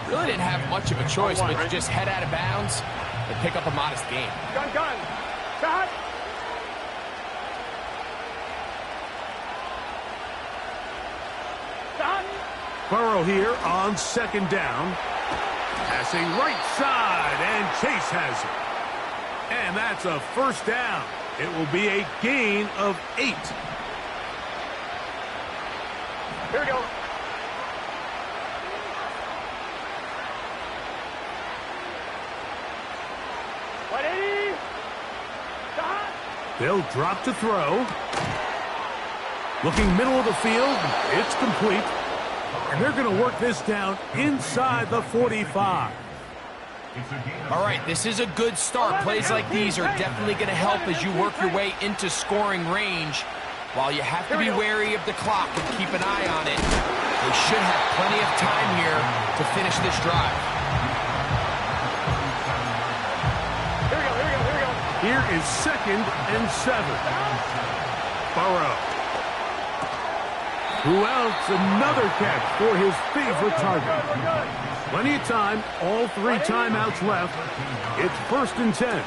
really didn't have much of a choice but to just head out of bounds and pick up a modest gain. Gun. Shot. Burrow here on 2nd down. Passing right side, and Chase has it. And that's a 1st down. It will be a gain of 8. Here we go. They'll drop to throw. Looking middle of the field. It's complete. And they're going to work this down inside the 45. All right, this is a good start. Plays like these are definitely going to help as you work your way into scoring range. While you have to be wary of the clock and keep an eye on it, they should have plenty of time here to finish this drive. Here we go. Here is 2nd and 7. Burrow. Who else? Another catch for his favorite target. Plenty of time. All 3 timeouts left. It's 1st and 10.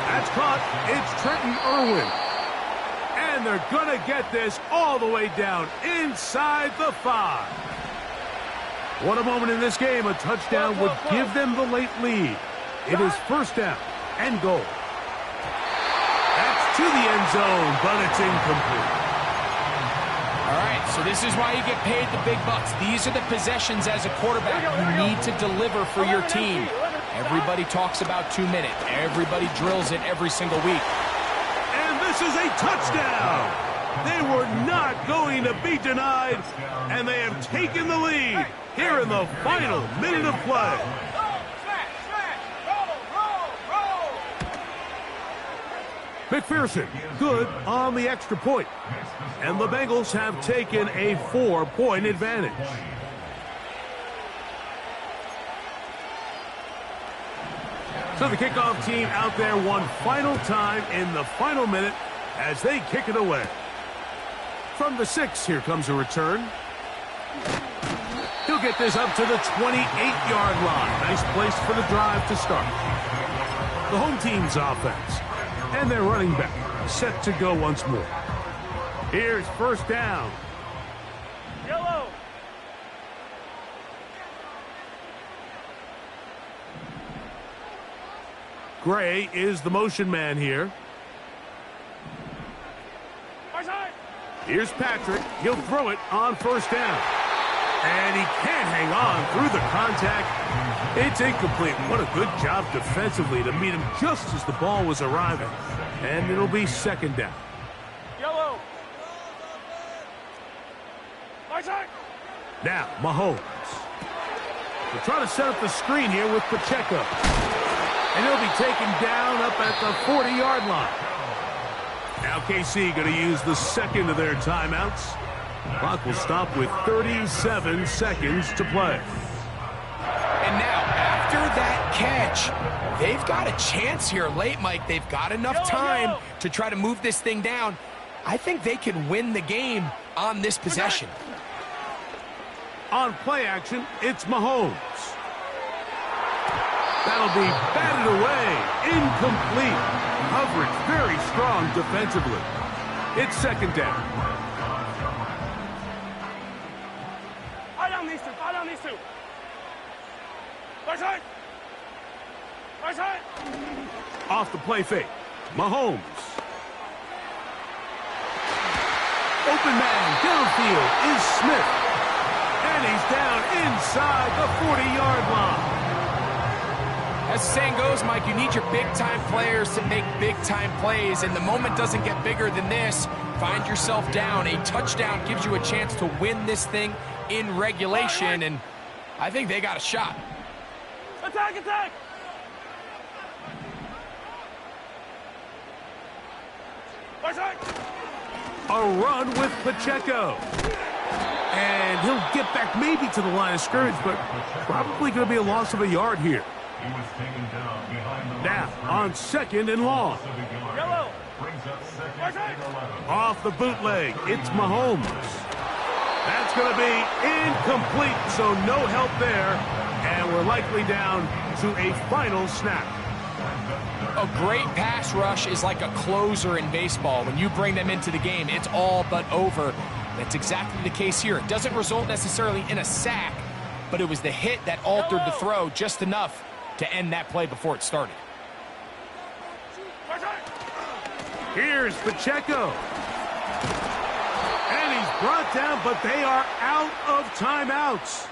That's caught. It's Trenton Irwin. And they're going to get this all the way down inside the 5. What a moment in this game. A touchdown would give them the late lead. It is 1st down and goal. That's to the end zone, but it's incomplete. All right, so this is why you get paid the big bucks. These are the possessions as a quarterback you need to deliver for your team. Everybody talks about 2 minutes. Everybody drills it every single week. And this is a touchdown. They were not going to be denied, and they have taken the lead here in the final minute of play. McPherson, good on the extra point. And the Bengals have taken a 4-point advantage. So the kickoff team out there one final time in the final minute as they kick it away. From the 6, here comes a return. He'll get this up to the 28-yard line. Nice place for the drive to start. The home team's offense. And their running back set to go once more. Here's 1st down. Gray is the motion man here. Here's Patrick. He'll throw it on first down. And he can't hang on through the contact. It's incomplete. What a good job defensively to meet him just as the ball was arriving. And it'll be second down. Yellow. Now, Mahomes. We're trying to set up the screen here with Pacheco. And he'll be taken down up at the 40-yard line. Now KC going to use the second of their timeouts. Clock will stop with 37 seconds to play. And now, after that catch, they've got a chance here late, Mike. They've got enough time to try to move this thing down. I think they can win the game on this possession. On play action, it's Mahomes. That'll be batted away. Incomplete. Coverage very strong defensively. It's second down. Eye on these two. Eye on these two. Right side. Right side. Off the play fake. Mahomes. Open man downfield is Smith. And he's down inside the 40-yard line. As the saying goes, Mike, you need your big-time players to make big-time plays, and the moment doesn't get bigger than this. Find yourself down. A touchdown gives you a chance to win this thing in regulation, and I think they got a shot. Attack, attack! A run with Pacheco. And he'll get back maybe to the line of scrimmage, but probably going to be a loss of a yard here. He was taken down behind the Now on second and long. Yellow. Brings up second and 11. Off the bootleg, it's Mahomes. That's going to be incomplete, so no help there. And we're likely down to a final snap. A great pass rush is like a closer in baseball. When you bring them into the game, it's all but over. That's exactly the case here. It doesn't result necessarily in a sack, but it was the hit that altered the throw just enough to end that play before it started. Here's Pacheco. And he's brought down, but they are out of timeouts.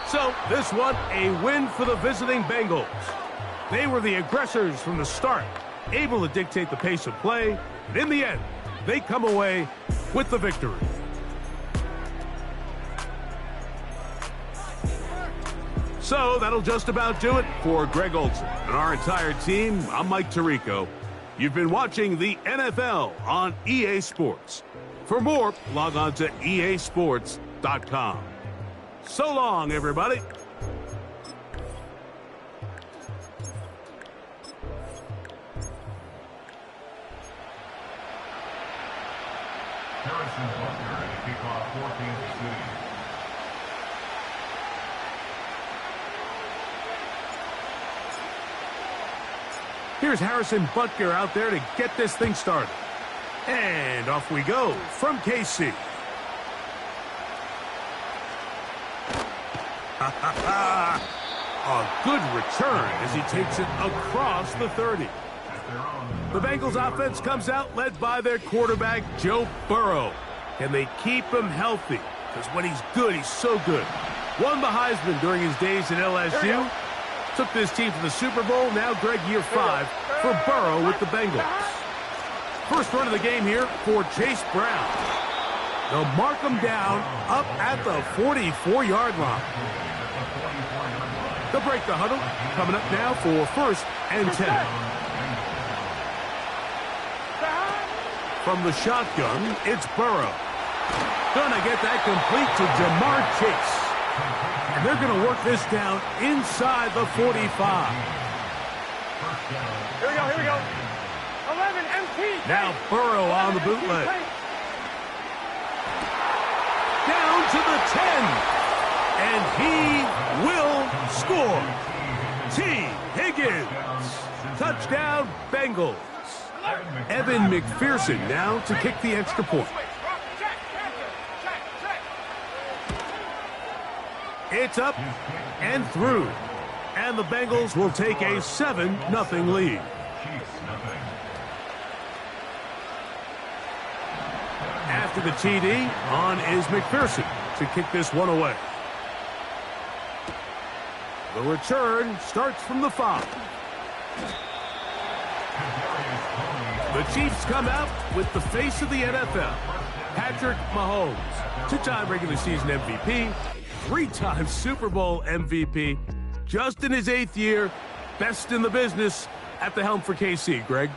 So this one, a win for the visiting Bengals. They were the aggressors from the start, able to dictate the pace of play, and in the end, they come away with the victory. So that'll just about do it for Greg Olson and our entire team. I'm Mike Tirico. You've been watching the NFL on EA Sports. For more, log on to easports.com. So long, everybody. Harrison Butker to kick off for Kansas City. Here's Harrison Butker out there to get this thing started. And off we go from KC. A good return as he takes it across the 30. The Bengals offense comes out led by their quarterback, Joe Burrow. Can they keep him healthy? Because when he's good, he's so good. Won the Heisman during his days at LSU. Took this team to the Super Bowl. Now, Greg, year 5 for Burrow with the Bengals. First run of the game here for Chase Brown. They'll mark him down up at the 44-yard line. They'll break the huddle. Coming up now for first and 10. From the shotgun, it's Burrow. Gonna get that complete to Jamar Chase. And they're going to work this down inside the 45. Here we go, here we go. 11 MT. Now Burrow on the bootleg. Down to the 10. And he will score. T. Higgins. Touchdown, Bengals. Evan McPherson now to kick the extra point. It's up and through. And the Bengals will take a 7-0 lead. After the TD, on is McPherson to kick this one away. The return starts from the 5. The Chiefs come out with the face of the NFL, Patrick Mahomes, 2-time regular season MVP, 3-time Super Bowl MVP, just in his 8th year, best in the business at the helm for KC. Greg?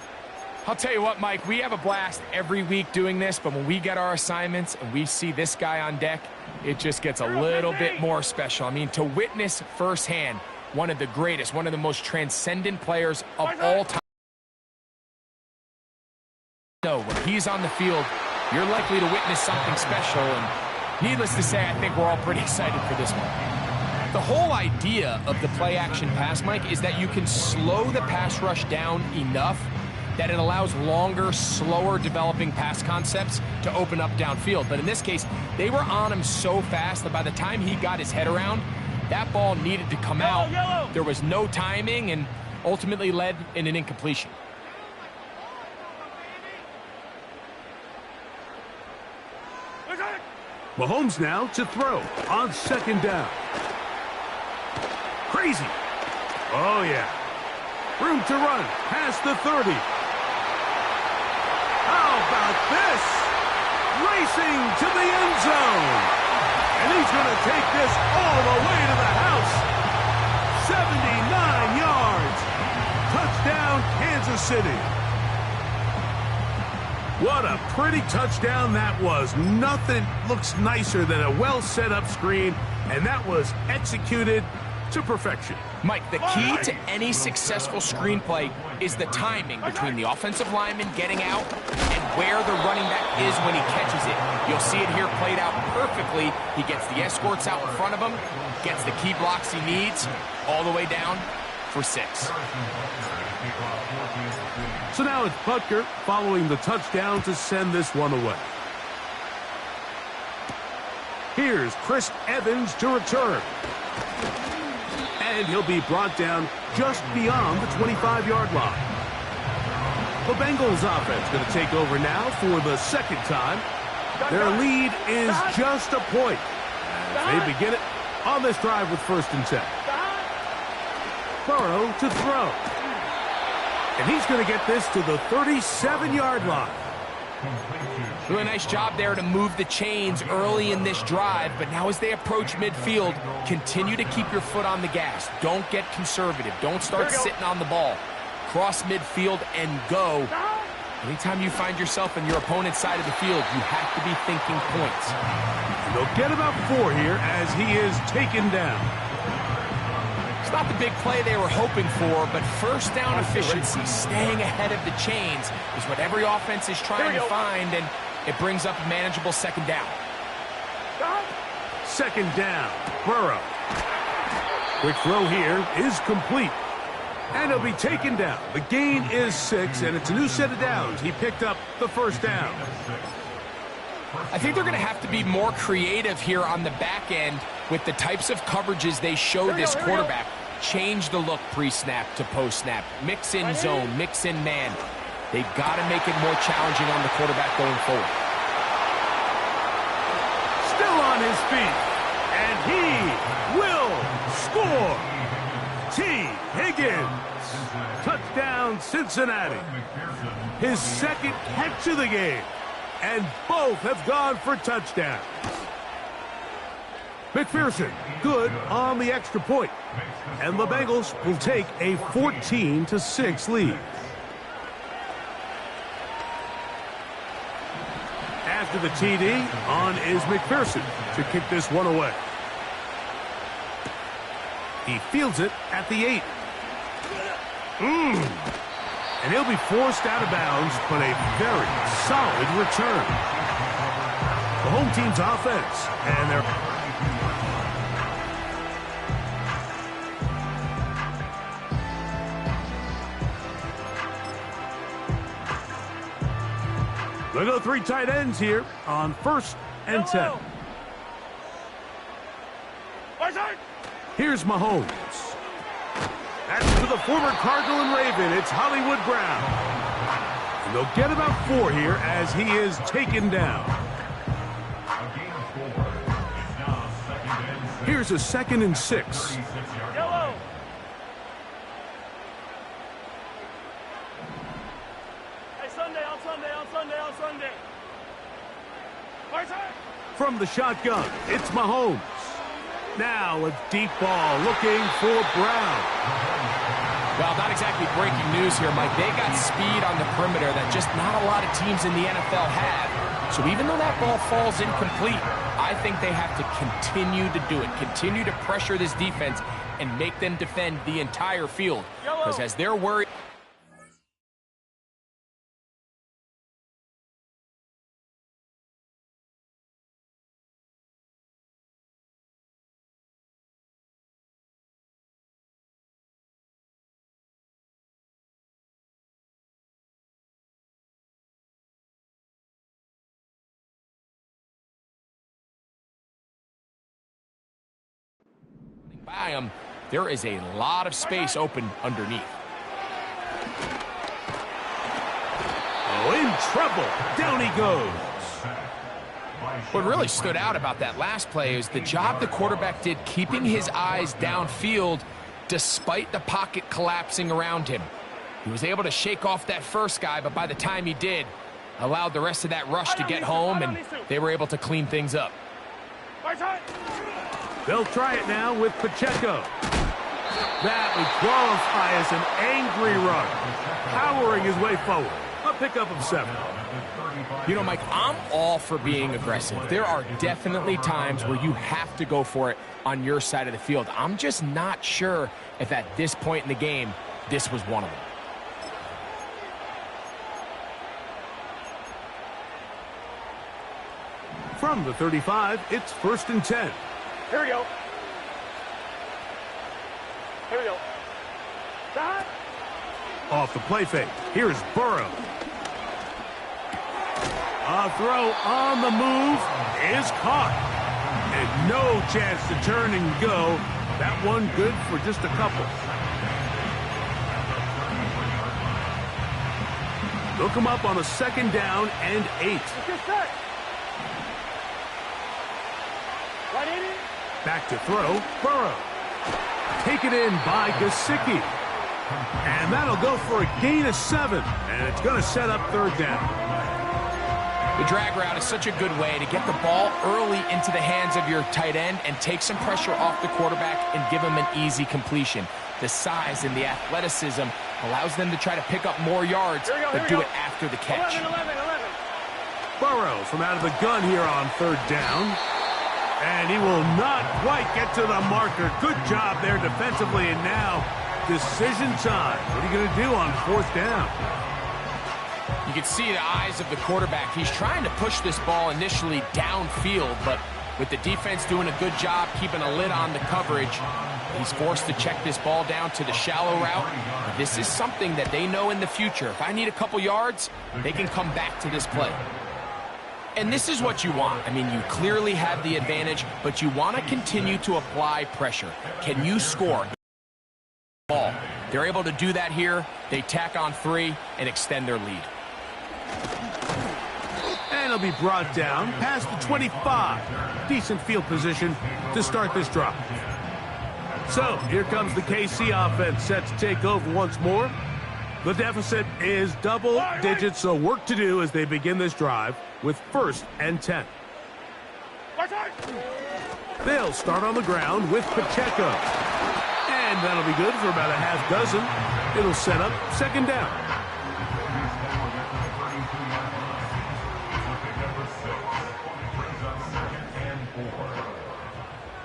I'll tell you what, Mike, we have a blast every week doing this, but when we get our assignments and we see this guy on deck, it just gets a little bit more special. I mean, to witness firsthand one of the greatest, one of the most transcendent players of all time. No, when he's on the field, you're likely to witness something special, and needless to say, I think we're all pretty excited for this one. The whole idea of the play-action pass, Mike, is that you can slow the pass rush down enough that it allows longer, slower developing pass concepts to open up downfield. But in this case, they were on him so fast that by the time he got his head around, that ball needed to come out. There was no timing and ultimately led in an incompletion. Mahomes now to throw on 2nd down. Crazy. Oh, yeah. Room to run past the 30. How about this? Racing to the end zone. And he's going to take this all the way to the house. 79 yards. Touchdown, Kansas City. What a pretty touchdown that was. Nothing looks nicer than a well-set-up screen, and that was executed to perfection. Mike, the key to any successful screenplay is the timing between the offensive lineman getting out and where the running back is when he catches it. You'll see it here played out perfectly. He gets the escorts out in front of him, gets the key blocks he needs, all the way down for 6. So now it's Butker following the touchdown to send this one away. Here's Chris Evans to return. And he'll be brought down just beyond the 25-yard line. The Bengals offense going to take over now for the 2nd time. Their lead is just a point. They begin it on this drive with 1st and 10. Burrow to throw. And he's going to get this to the 37-yard line. Really nice job there to move the chains early in this drive, but now as they approach midfield, continue to keep your foot on the gas. Don't get conservative. Don't start sitting on the ball. Cross midfield and go. Anytime you find yourself on your opponent's side of the field, you have to be thinking points. And they'll get about 4 here as he is taken down. It's not the big play they were hoping for, but first down efficiency, staying ahead of the chains, is what every offense is trying to find, and it brings up a manageable 2nd down. 2nd down, Burrow. Quick throw here is complete. And he'll be taken down. The gain is 6, and it's a new set of downs. He picked up the 1st down. I think they're going to have to be more creative here on the back end with the types of coverages they show this quarterback. Change the look pre-snap to post-snap. Mix in zone, mix in man. They've got to make it more challenging on the quarterback going forward. Still on his feet, and he will score. T. Higgins. Touchdown, Cincinnati. His 2nd catch of the game. And both have gone for touchdowns. McPherson, good on the extra point. And the Bengals will take a 14-6 lead. After the TD, on is McPherson to kick this one away. He fields it at the 8. And he'll be forced out of bounds, but a very solid return. The home team's offense, and they're... They'll go 3 tight ends here on 1st and 10. Here's Mahomes. That's to the former Cardinal and Raven. It's Hollywood Brown. And they'll get about 4 here as he is taken down. Here's a 2nd and 6. Yellow. Hey, Sunday, on Sunday, on Sunday, on Sunday. From the shotgun, it's Mahomes. Now a deep ball looking for Brown. Well, not exactly breaking news here, Mike. They got speed on the perimeter that just not a lot of teams in the NFL have. So even though that ball falls incomplete, I think they have to continue to do it. Continue to pressure this defense and make them defend the entire field. Because as they're worried... by him, there is a lot of space open underneath. Oh, in trouble. Down he goes. What really stood out about that last play is the job the quarterback did keeping his eyes downfield despite the pocket collapsing around him. He was able to shake off that first guy, but by the time he did, allowed the rest of that rush to get home, and they were able to clean things up. They'll try it now with Pacheco. That would qualify as an angry run, powering his way forward. A pickup of 7. You know, Mike, I'm all for being aggressive. There are definitely times where you have to go for it on your side of the field. I'm just not sure if at this point in the game, this was one of them. From the 35, it's 1st and 10. Here we go. Here we go. That. Off the play fake. Here's Burrow. A throw on the move is caught. And no chance to turn and go. That one good for just a couple. Look him up on a 2nd down and 8. Back to throw, Burrow. Taken in by Gesicki. And that'll go for a gain of 7. And it's going to set up 3rd down. The drag route is such a good way to get the ball early into the hands of your tight end and take some pressure off the quarterback and give him an easy completion. The size and the athleticism allows them to try to pick up more yards, but do it after the catch. 11. Burrow from out of the gun here on 3rd down. And he will not quite get to the marker. Good job there defensively, and now decision time. What are you going to do on 4th down? You can see the eyes of the quarterback. He's trying to push this ball initially downfield, but with the defense doing a good job keeping a lid on the coverage, he's forced to check this ball down to the shallow route. This is something that they know in the future. If I need a couple yards, they can come back to this play. And this is what you want. I mean, you clearly have the advantage, but you want to continue to apply pressure. Can you score? Ball. They're able to do that here. They tack on 3 and extend their lead. And he'll be brought down past the 25. Decent field position to start this drive. So here comes the KC offense set to take over once more. The deficit is double digits, so work to do as they begin this drive with 1st and 10. They'll start on the ground with Pacheco. And that'll be good for about a half dozen. It'll set up 2nd down.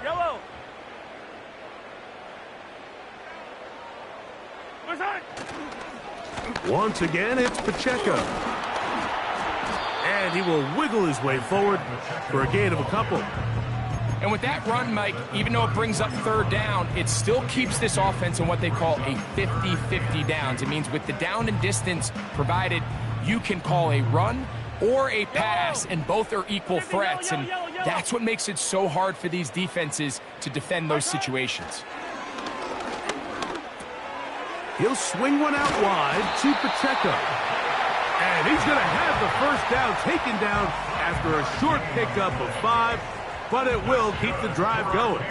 Yellow. Once again, it's Pacheco. And he will wiggle his way forward for a gain of a couple. And with that run, Mike, even though it brings up 3rd down, it still keeps this offense in what they call a 50-50 downs. It means with the down and distance provided, you can call a run or a pass, and both are equal threats. And That's what makes it so hard for these defenses to defend those situations. He'll swing one out wide to Pacheco. And he's going to have the first down taken down after a short pickup of 5, but it will keep the drive going.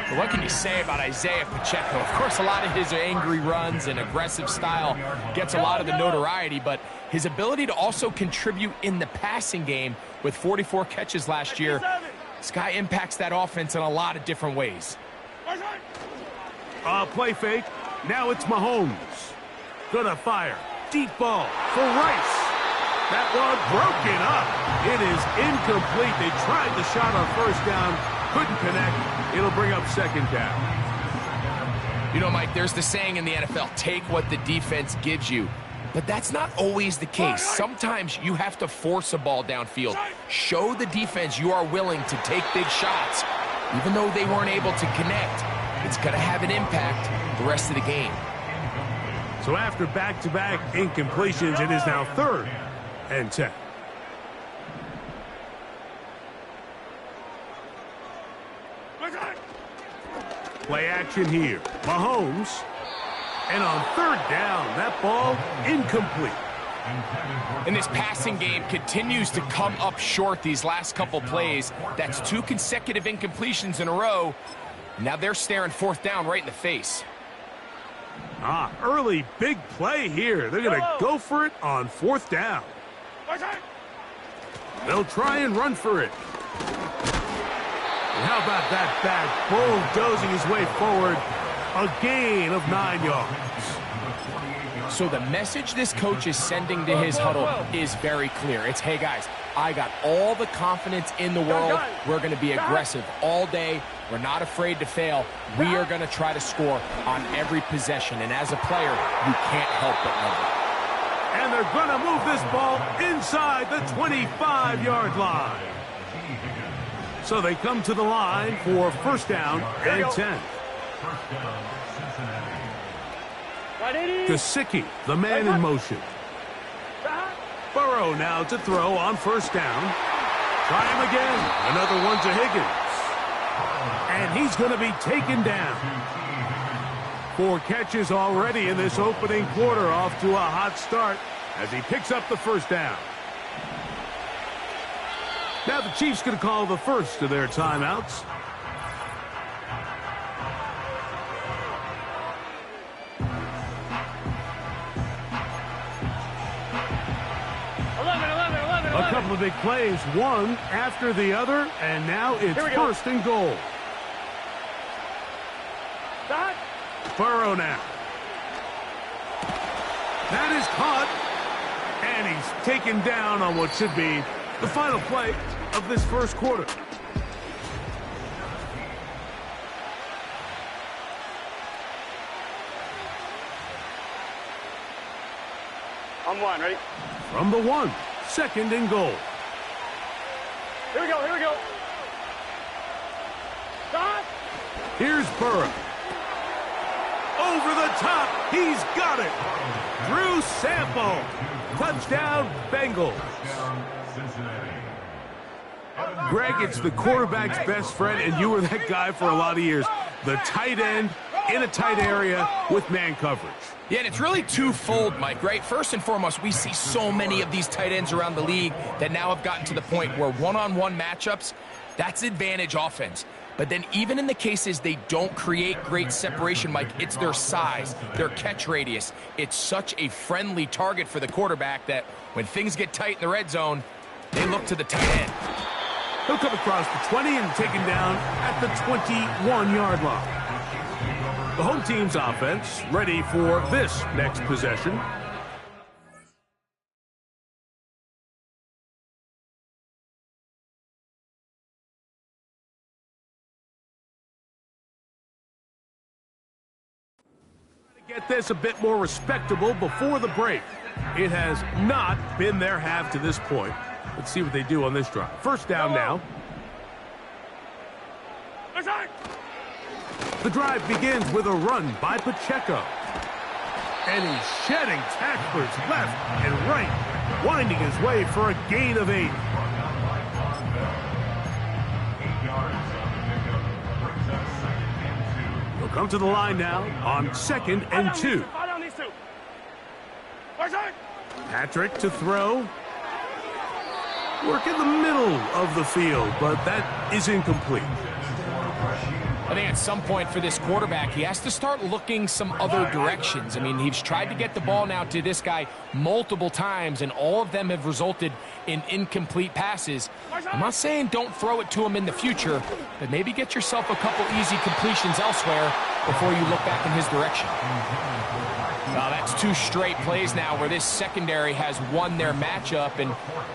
But what can you say about Isaiah Pacheco? Of course, a lot of his angry runs and aggressive style gets a lot of the notoriety, but his ability to also contribute in the passing game with 44 catches last year, this guy impacts that offense in a lot of different ways. Play fake. Now it's Mahomes. Gonna fire. Deep ball for Rice. That one broken up. It is incomplete. They tried the shot on first down. Couldn't connect. It'll bring up second down. You know, Mike, there's the saying in the NFL, take what the defense gives you. But that's not always the case. Sometimes you have to force a ball downfield. Show the defense you are willing to take big shots. Even though they weren't able to connect, it's going to have an impact the rest of the game. So after back-to-back incompletions, it is now 3rd and 10. Play action here. Mahomes. And on 3rd down, that ball incomplete. And this passing game continues to come up short these last couple plays. That's 2 consecutive incompletions in a row. Now they're staring 4th down right in the face. Early big play here. They're going to go for it on 4th down. They'll try and run for it. And how about that back bulldozing his way forward? A gain of 9 yards. So the message this coach is sending to his huddle is very clear. It's, hey guys, I got all the confidence in the world. We're going to be aggressive all day. We're not afraid to fail. We are going to try to score on every possession. And as a player, you can't help but love it. And they're going to move this ball inside the 25-yard line. So they come to the line for 1st down and 10. Gesicki, the man in motion. Burrow now to throw on 1st down. Try him again. Another one to Higgins. And he's going to be taken down. 4 catches already in this opening quarter, off to a hot start as he picks up the 1st down. Now the Chiefs going to call the first of their timeouts. A couple of big plays, one after the other, and now it's 1st and goal. Burrow now. That is caught, and he's taken down on what should be the final play of this 1st quarter. On 1, ready? From the 1, 2nd and goal. Here we go, here we go. Stop! Here's Burrow. Over the top, he's got it. Drew Sample. Touchdown, Bengals. Greg, it's the quarterback's best friend, and you were that guy for a lot of years. The tight end in a tight area with man coverage. Yeah, and it's really twofold, Mike, right? First and foremost, we see so many of these tight ends around the league that now have gotten to the point where one-on-one matchups, that's advantage offense. But then even in the cases they don't create great separation, Mike, it's their size, their catch radius. It's such a friendly target for the quarterback that when things get tight in the red zone, they look to the tight end. He'll come across the 20 and taken down at the 21-yard line. The home team's offense ready for this next possession. Get this a bit more respectable before the break. It has not been their half to this point. Let's see what they do on this drive. 1st down now. The drive begins with a run by Pacheco. And he's shedding tacklers left and right, winding his way for a gain of 8. come to the line now on 2nd and 2. Patrick to throw. Work in the middle of the field, but that is incomplete. I think at some point for this quarterback, he has to start looking some other directions. I mean, he's tried to get the ball now to this guy multiple times, and all of them have resulted in incomplete passes. I'm not saying don't throw it to him in the future, but maybe get yourself a couple easy completions elsewhere before you look back in his direction. Well, that's 2 straight plays now where this secondary has won their matchup, and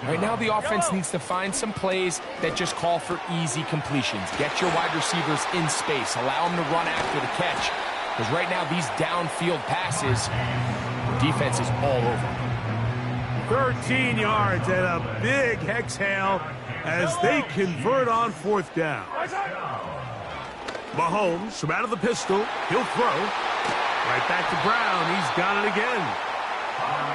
right now the offense needs to find some plays that just call for easy completions. Get your wide receivers in space. Allow them to run after the catch, because right now these downfield passes, the defense is all over. 13 yards and a big exhale as they convert on 4th down. Mahomes from out of the pistol. He'll throw. Right back to Brown. He's got it again.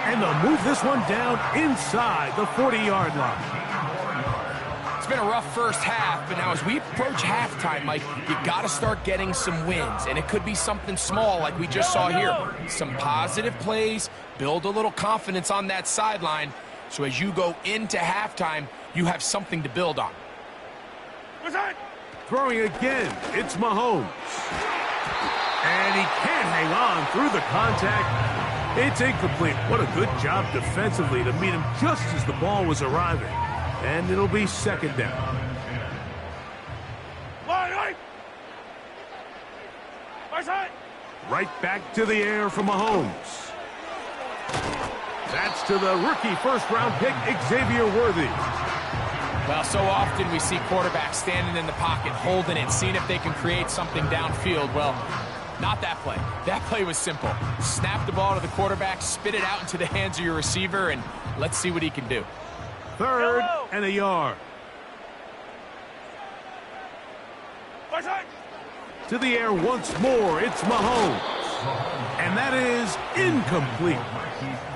And they'll move this one down inside the 40-yard line. It's been a rough first half, but now as we approach halftime, Mike, you got to start getting some wins. And it could be something small like we just saw here. Some positive plays, build a little confidence on that sideline. So as you go into halftime, you have something to build on. Throwing again, it's Mahomes. And he can't hang on through the contact. It's incomplete. What a good job defensively to meet him just as the ball was arriving. And it'll be 2nd down. Right back to the air for Mahomes. That's to the rookie first-round pick, Xavier Worthy. Well, so often we see quarterbacks standing in the pocket, holding it, seeing if they can create something downfield. Well, not that play. That play was simple. Snap the ball to the quarterback, spit it out into the hands of your receiver, and let's see what he can do. 3rd and a yard. To the air once more, it's Mahomes. And that is incomplete.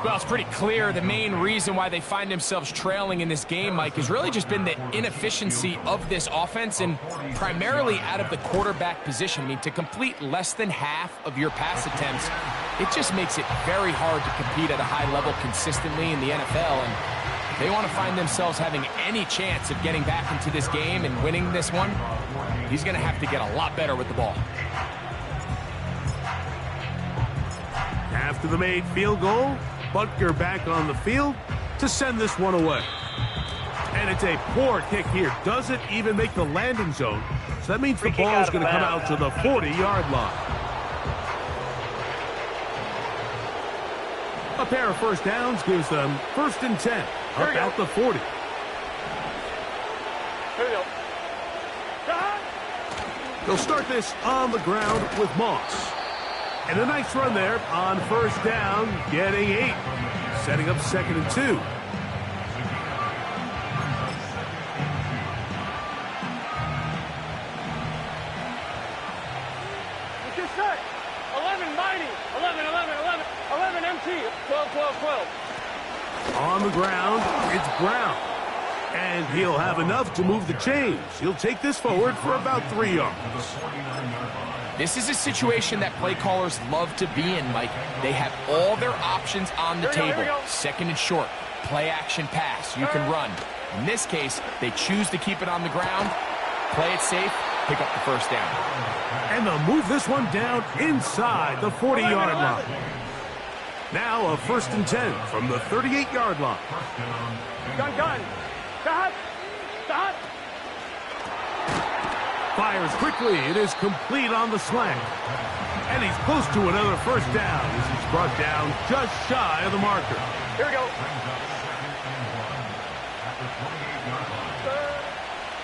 Well, it's pretty clear the main reason why they find themselves trailing in this game, Mike, has really just been the inefficiency of this offense and primarily out of the quarterback position. I mean, to complete less than half of your pass attempts, it just makes it very hard to compete at a high level consistently in the NFL. And if they want to find themselves having any chance of getting back into this game and winning this one, he's going to have to get a lot better with the ball. After the made field goal, Butker back on the field to send this one away. And it's a poor kick here. Doesn't even make the landing zone. So that means the ball is going to come out to the 40-yard line. A pair of first downs gives them 1st and 10. Up out the 40. Here we go. They'll start this on the ground with Moss. And a nice run there on 1st down, getting 8. Setting up 2nd and 2. Get set. 11, mighty. 11, 11, 11. 11, MT. 12, 12, 12. On the ground, it's Brown. And he'll have enough to move the chains. He'll take this forward for about 3 yards. This is a situation that play callers love to be in, Mike. They have all their options on the table. 2nd and short, play action pass. You can run. In this case, they choose to keep it on the ground, play it safe, pick up the 1st down. And they'll move this one down inside the 40-yard line. Now a 1st and 10 from the 38-yard line. Gun. Stop. Fires quickly. It is complete on the slant. And he's close to another 1st down as he's brought down just shy of the marker. Here we go.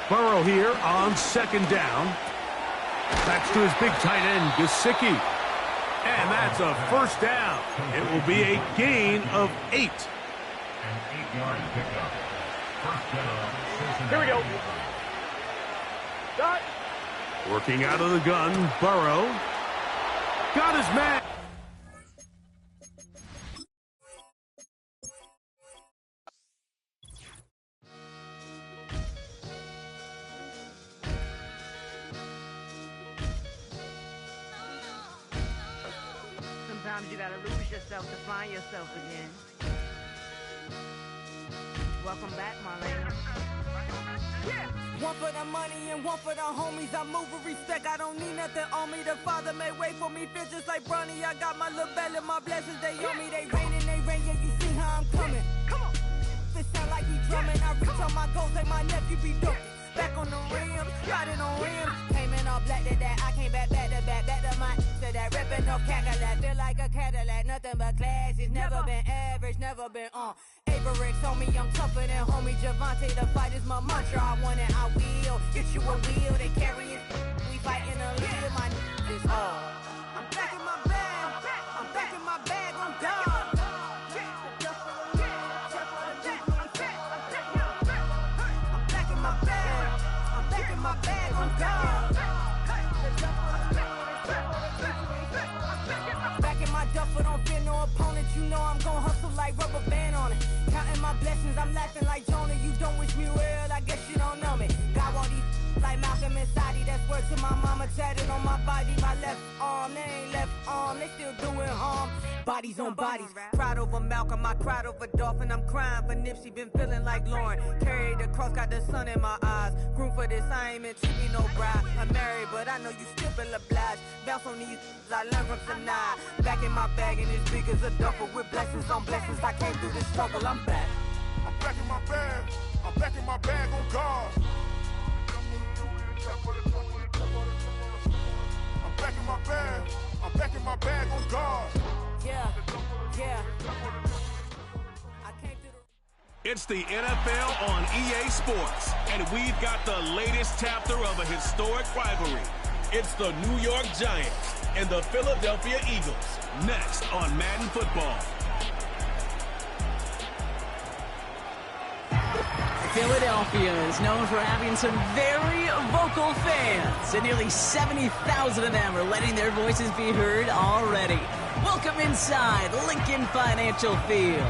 Burrow here on 2nd down. That's to his big tight end, Gesicki. And that's a 1st down. It will be a gain of 8. An 8-yard pickup. 1st down. Here we go. Dot. Working out of the gun, Burrow. Got his man. Sometimes you gotta lose yourself to find yourself again. Welcome back, Marlene. Yeah. One for the money and one for the homies. I move with respect, I don't need nothing on me. The Father may wait for me, feel just like Bronny. I got my little belly, my blessings, they on me. They rain, yeah, you see how I'm coming. Come on. This sound like he drumming. I reach on my goals, like my nephew be dope. Back on the rims, riding on rims. Came in all black to that, I came back to my to that ripping off Cadillac. Feel like a Cadillac, nothing but class. It's never been average, never been on. Averix on me, I'm tougher than homie Javante. The fight is my mantra, I want it, I will. Get you a wheel, they carry it. We fighting a lead, my is all. I'm back in my bag, I'm back in my bag, on God. My bag on God. Back in my duffel, don't fear no opponent. You know I'm gon' hustle like rubber band on it. Counting my blessings, I'm laughing like Jonah. You don't wish me well, I guess you don't know me. Got all these like Malcolm and Sadie. That's word to my mama, tatted on my body. My left arm, they ain't left arm, they still doing harm. Bodies on bodies, cried over Malcolm, I cried over Dolphin. I'm crying for Nipsey, been feeling like Lauren. Carried the cross, got the sun in my eyes. Groom for this, I ain't meant to be no bride. I'm married, but I know you still feel obliged. Bounce on these, I learned from Sanaa. Back in my bag, and it's big as a duffel. With blessings on blessings, I came through this struggle, I'm back. I'm back in my bag, I'm back in my bag on God. I'm back in my bag, I'm back in my bag on God. Yeah. It's the NFL on EA Sports, and we've got the latest chapter of a historic rivalry. It's the New York Giants and the Philadelphia Eagles, next on Madden Football. Philadelphia is known for having some very vocal fans, and nearly 70,000 of them are letting their voices be heard already. Welcome inside Lincoln Financial Field.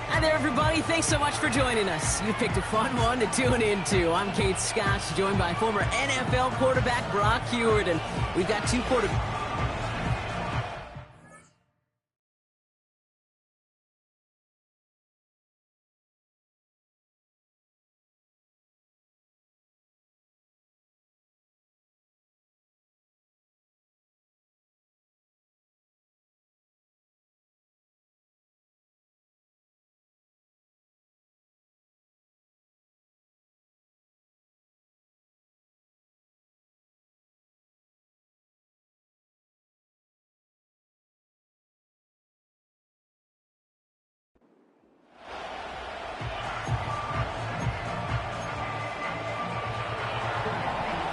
Hi there, everybody. Thanks so much for joining us. You picked a fun one to tune into. I'm Kate Scott, joined by former NFL quarterback Brock Hewitt, and we've got two quarterbacks.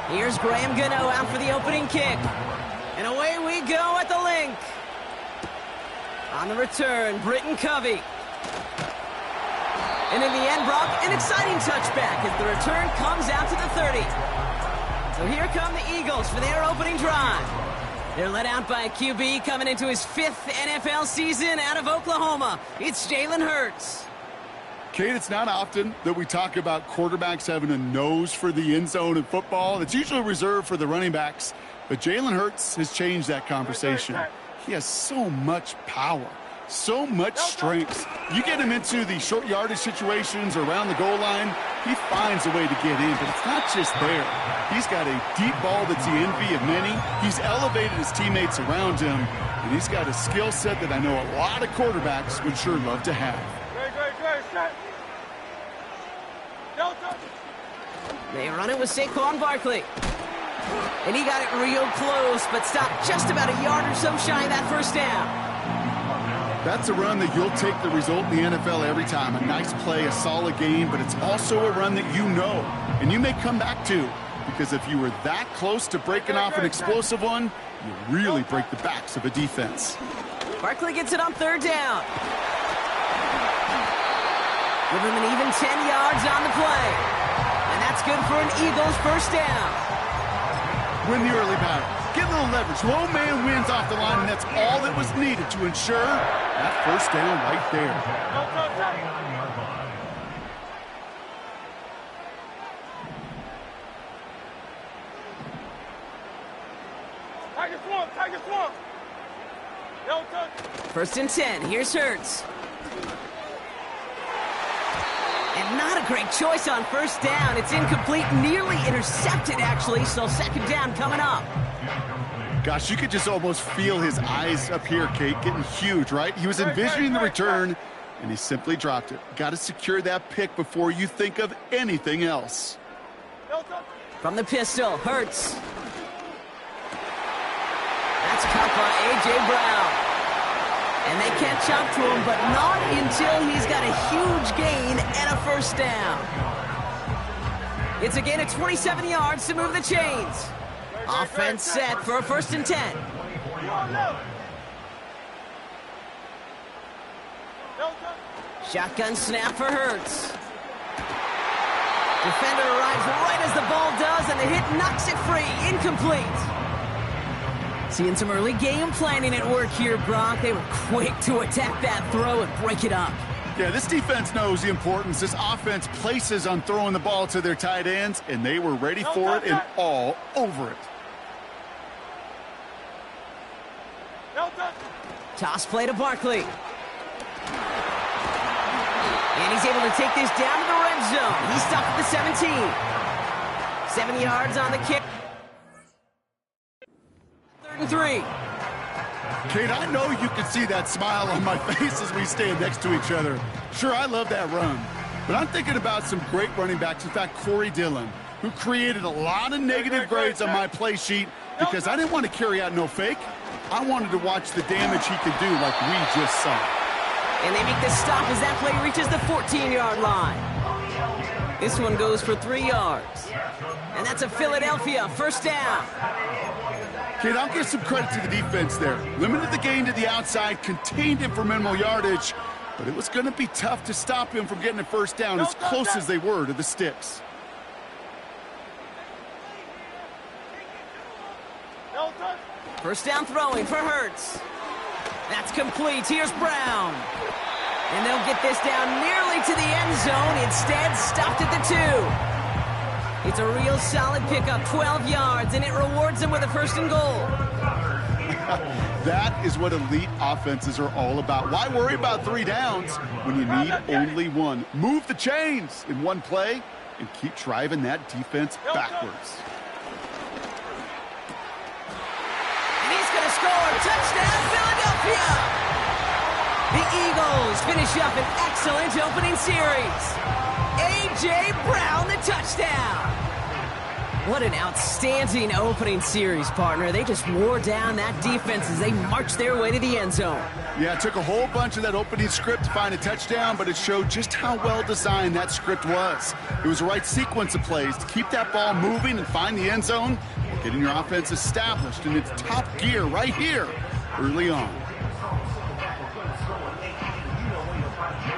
Here's Graham Gano out for the opening kick. And away we go at the link. On the return, Britton Covey. And in the end, Brock, an exciting touchback as the return comes out to the 30. So here come the Eagles for their opening drive. They're led out by a QB coming into his 5th NFL season out of Oklahoma. It's Jalen Hurts. Kate, it's not often that we talk about quarterbacks having a nose for the end zone in football. It's usually reserved for the running backs. But Jalen Hurts has changed that conversation. He has so much power, so much strength. You get him into the short yardage situations around the goal line, he finds a way to get in. But it's not just there. He's got a deep ball that's the envy of many. He's elevated his teammates around him. And he's got a skill set that I know a lot of quarterbacks would sure love to have. They run it with Saquon Barkley. And he got it real close, but stopped just about a yard or so shy of that first down. That's a run that you'll take the result in the NFL every time. A nice play, a solid game, but it's also a run that you know, and you may come back to, because if you were that close to breaking off an explosive one, you really break the backs of a defense. Barkley gets it on 3rd down. Give him an even 10 yards on the play. And that's good for an Eagles first down. Win the early battle. Get a little leverage. Low man wins off the line, and that's all that was needed to ensure that first down right there. Tiger swamp, Tiger swamp. First and 10. Here's Hurts. And not a great choice on first down. It's incomplete, nearly intercepted, actually, so second down coming up. Gosh, you could just almost feel his eyes up here, Kate, getting huge, right? He was envisioning the return, and he simply dropped it. Got to secure that pick before you think of anything else. From the pistol, Hurts. That's caught by A.J. Brown. And they catch up to him, but not until he's got a huge gain and a first down. It's a gain of 27 yards to move the chains. Offense set for a first and 10. Shotgun snap for Hurts. Defender arrives right as the ball does, and the hit knocks it free. Incomplete. Seeing some early game planning at work here, Brock. They were quick to attack that throw and break it up. Yeah, this defense knows the importance this offense places on throwing the ball to their tight ends, and they were ready for it and all over it. Toss play to Barkley. And he's able to take this down to the red zone. He's stopped at the 17. 7 yards on the kick. 3rd and 3. Kate, I know you can see that smile on my face as we stand next to each other. Sure, I love that run. But I'm thinking about some great running backs. In fact, Corey Dillon, who created a lot of negative grades on my play sheet because I didn't want to carry out no fake. I wanted to watch the damage he could do like we just saw. And they make the stop as that play reaches the 14-yard line. This one goes for 3 yards. And that's a Philadelphia first down. Kate, I'll give some credit to the defense there. Limited the gain to the outside, contained him for minimal yardage, but it was going to be tough to stop him from getting a first down as close as they were to the sticks. First down throwing for Hurts. That's complete. Here's Brown. And they'll get this down nearly to the end zone. Instead, stopped at the 2. It's a real solid pickup, 12 yards, and it rewards them with a first and goal. That is what elite offenses are all about. Why worry about 3 downs when you need only 1? Move the chains in one play and keep driving that defense backwards. Touchdown, Philadelphia! The Eagles finish up an excellent opening series. A.J. Brown, the touchdown. What an outstanding opening series, partner. They just wore down that defense as they marched their way to the end zone. Yeah, it took a whole bunch of that opening script to find a touchdown, but it showed just how well designed that script was. It was the right sequence of plays to keep that ball moving and find the end zone, getting your offense established in its top gear right here early on.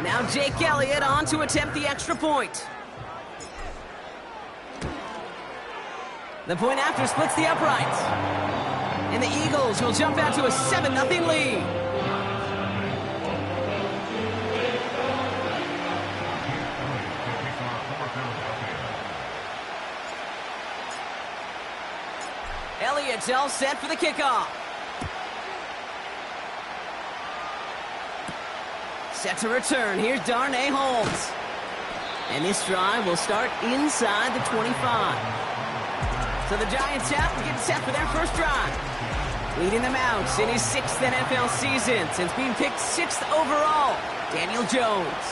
Now Jake Elliott on to attempt the extra point. The point after splits the uprights. And the Eagles will jump out to a 7-0 lead. Elliott's all set for the kickoff. Set to return. Here's Darnay Holmes. And this drive will start inside the 25. So the Giants out and get set for their first drive. Leading them out in his 6th NFL season since being picked 6th overall, Daniel Jones.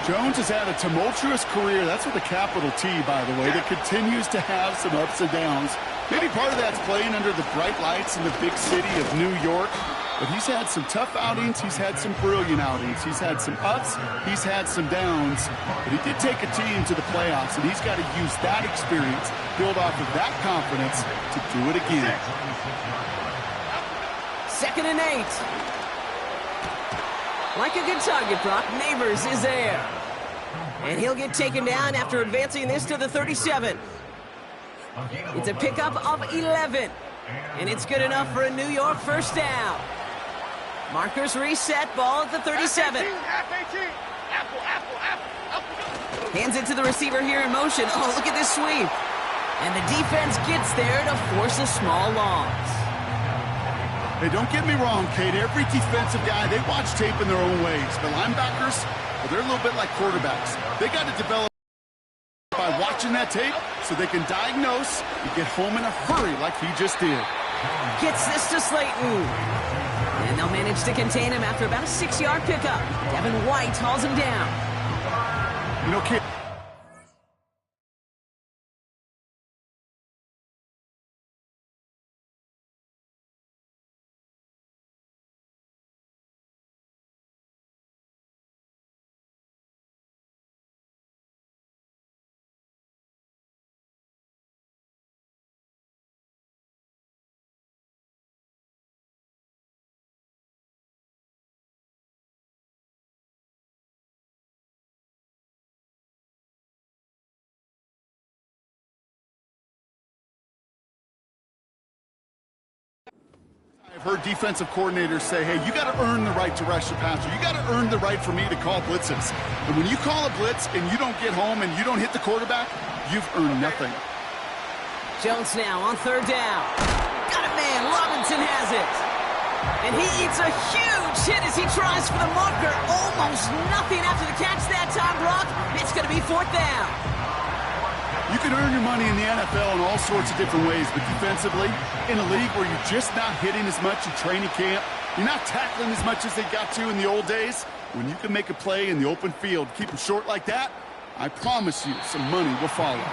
Jones has had a tumultuous career. That's with a capital T, by the way, that continues to have some ups and downs. Maybe part of that's playing under the bright lights in the big city of New York. But he's had some tough outings. He's had some brilliant outings. He's had some ups. He's had some downs. But he did take a team to the playoffs, and he's got to use that experience, build off of that confidence to do it again. 2nd and 8. Like a good target, Brock, Neighbors is there. And he'll get taken down after advancing this to the 37. It's a pickup of 11. And it's good enough for a New York first down. Markers reset, ball at the 37. Hands it to the receiver here in motion. Oh, look at this sweep. And the defense gets there to force a small loss. Hey, don't get me wrong, Kate. Every defensive guy, they watch tape in their own ways. But linebackers, well, they're a little bit like quarterbacks. They got to develop by watching that tape so they can diagnose and get home in a hurry like he just did. Gets this to Slayton. And they'll manage to contain him after about a 6-yard pickup. Devin White hauls him down. You know, Kate, I've heard defensive coordinators say, hey, you got to earn the right to rush the passer. You got to earn the right for me to call blitzes. And when you call a blitz and you don't get home and you don't hit the quarterback, you've earned nothing. Jones now on 3rd down. Got a man. Robinson has it. And he eats a huge hit as he tries for the marker. Almost nothing after the catch that time, Brock. It's going to be 4th down. You can earn your money in the NFL in all sorts of different ways, but defensively, in a league where you're just not hitting as much in training camp, you're not tackling as much as they got to in the old days, when you can make a play in the open field, keep them short like that, I promise you some money will follow.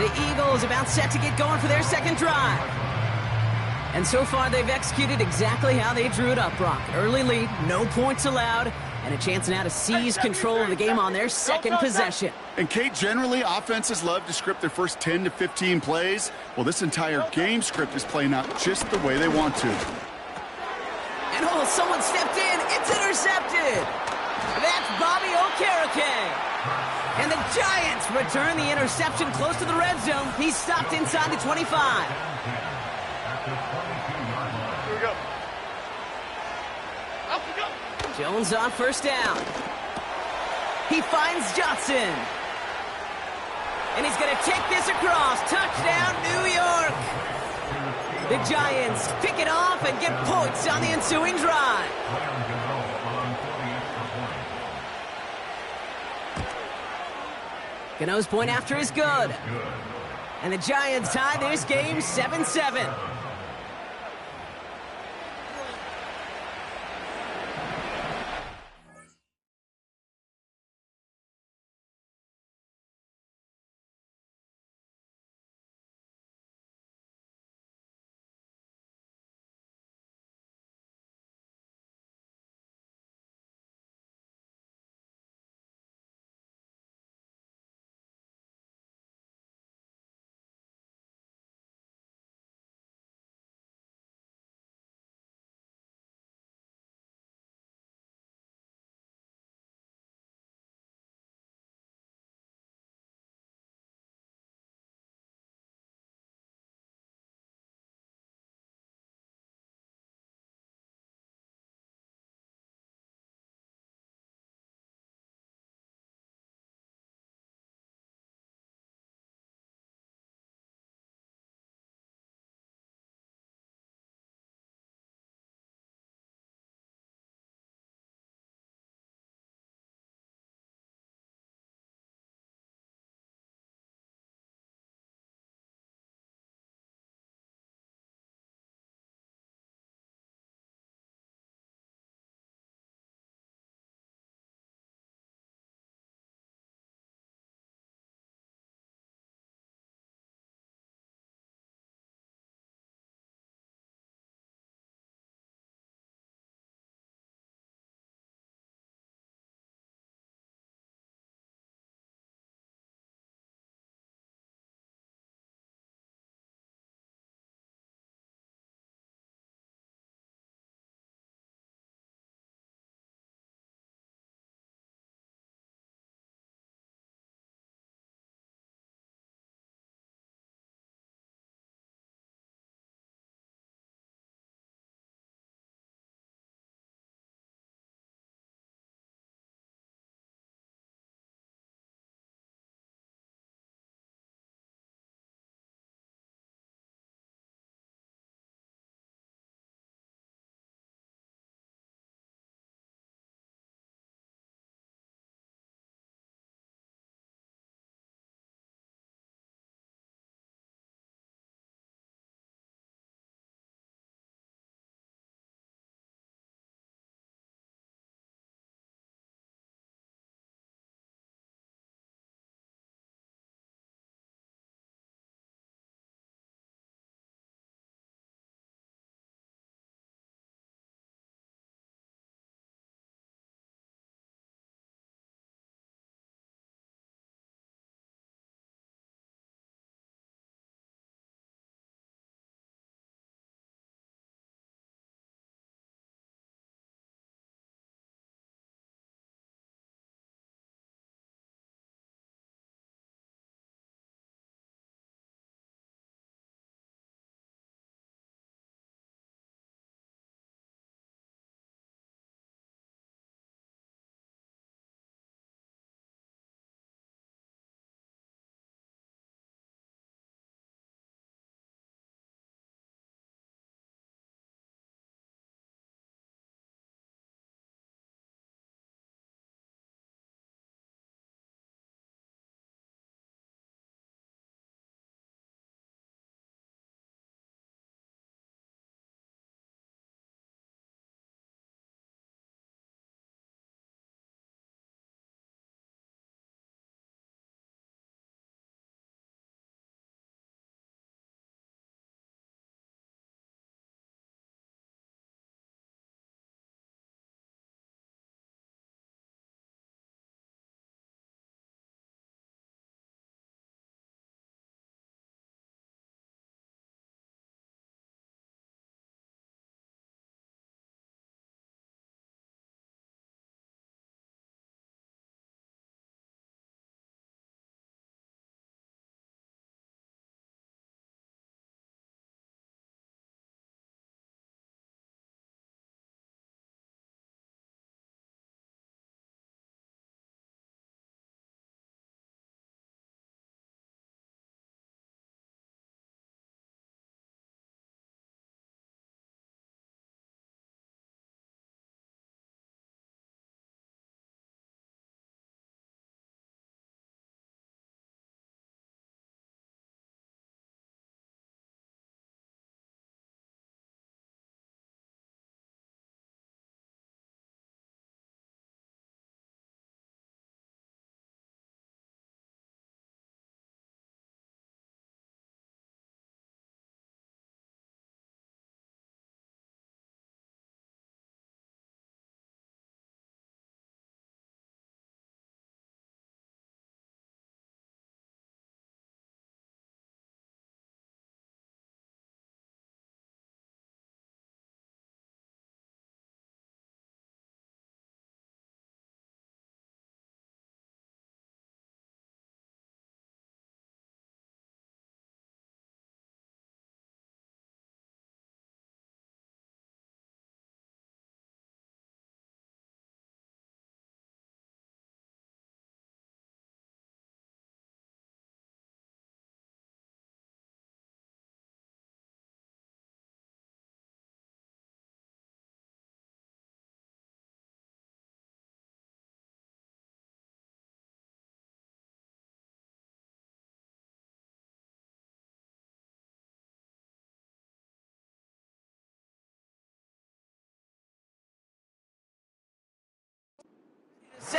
The Eagles about set to get going for their 2nd drive. And so far, they've executed exactly how they drew it up, Brock. Early lead, no points allowed, and a chance now to seize control of the game on their 2nd possession. And, Kate, generally, offenses love to script their first 10 to 15 plays. Well, this entire game script is playing out just the way they want to. And, oh, someone stepped in. It's intercepted. That's Bobby Okereke. And the Giants return the interception close to the red zone. He's stopped inside the 25. Here we go. Up we go. Jones on 1st down. He finds Johnson. And he's going to take this across. Touchdown, New York. The Giants pick it off and get points on the ensuing drive. Gano's point after is good. And the Giants tie this game 7-7.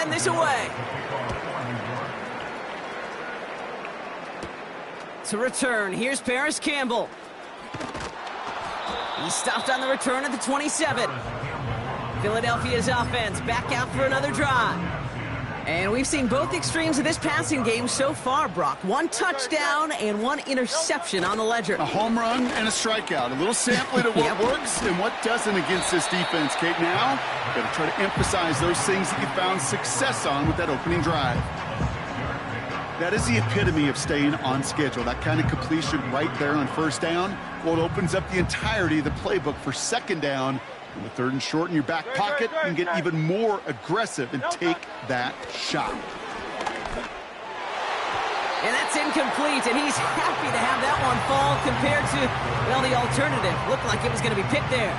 send this away. To return, here's Paris Campbell. He stopped on the return at the 27. Philadelphia's offense back out for another drive. And we've seen both extremes of this passing game so far, Brock. One touchdown and one interception on the ledger. A home run and a strikeout. A little sampling of what works and what doesn't against this defense, Kate. Now, got to try to emphasize those things that you found success on with that opening drive. That is the epitome of staying on schedule. That kind of completion right there on first down. Well, it opens up the entirety of the playbook for second down. And the third and short in your back pocket, and get even more aggressive and take that shot. And that's incomplete, and he's happy to have that one fall compared to, well, the alternative. Looked like it was going to be picked there.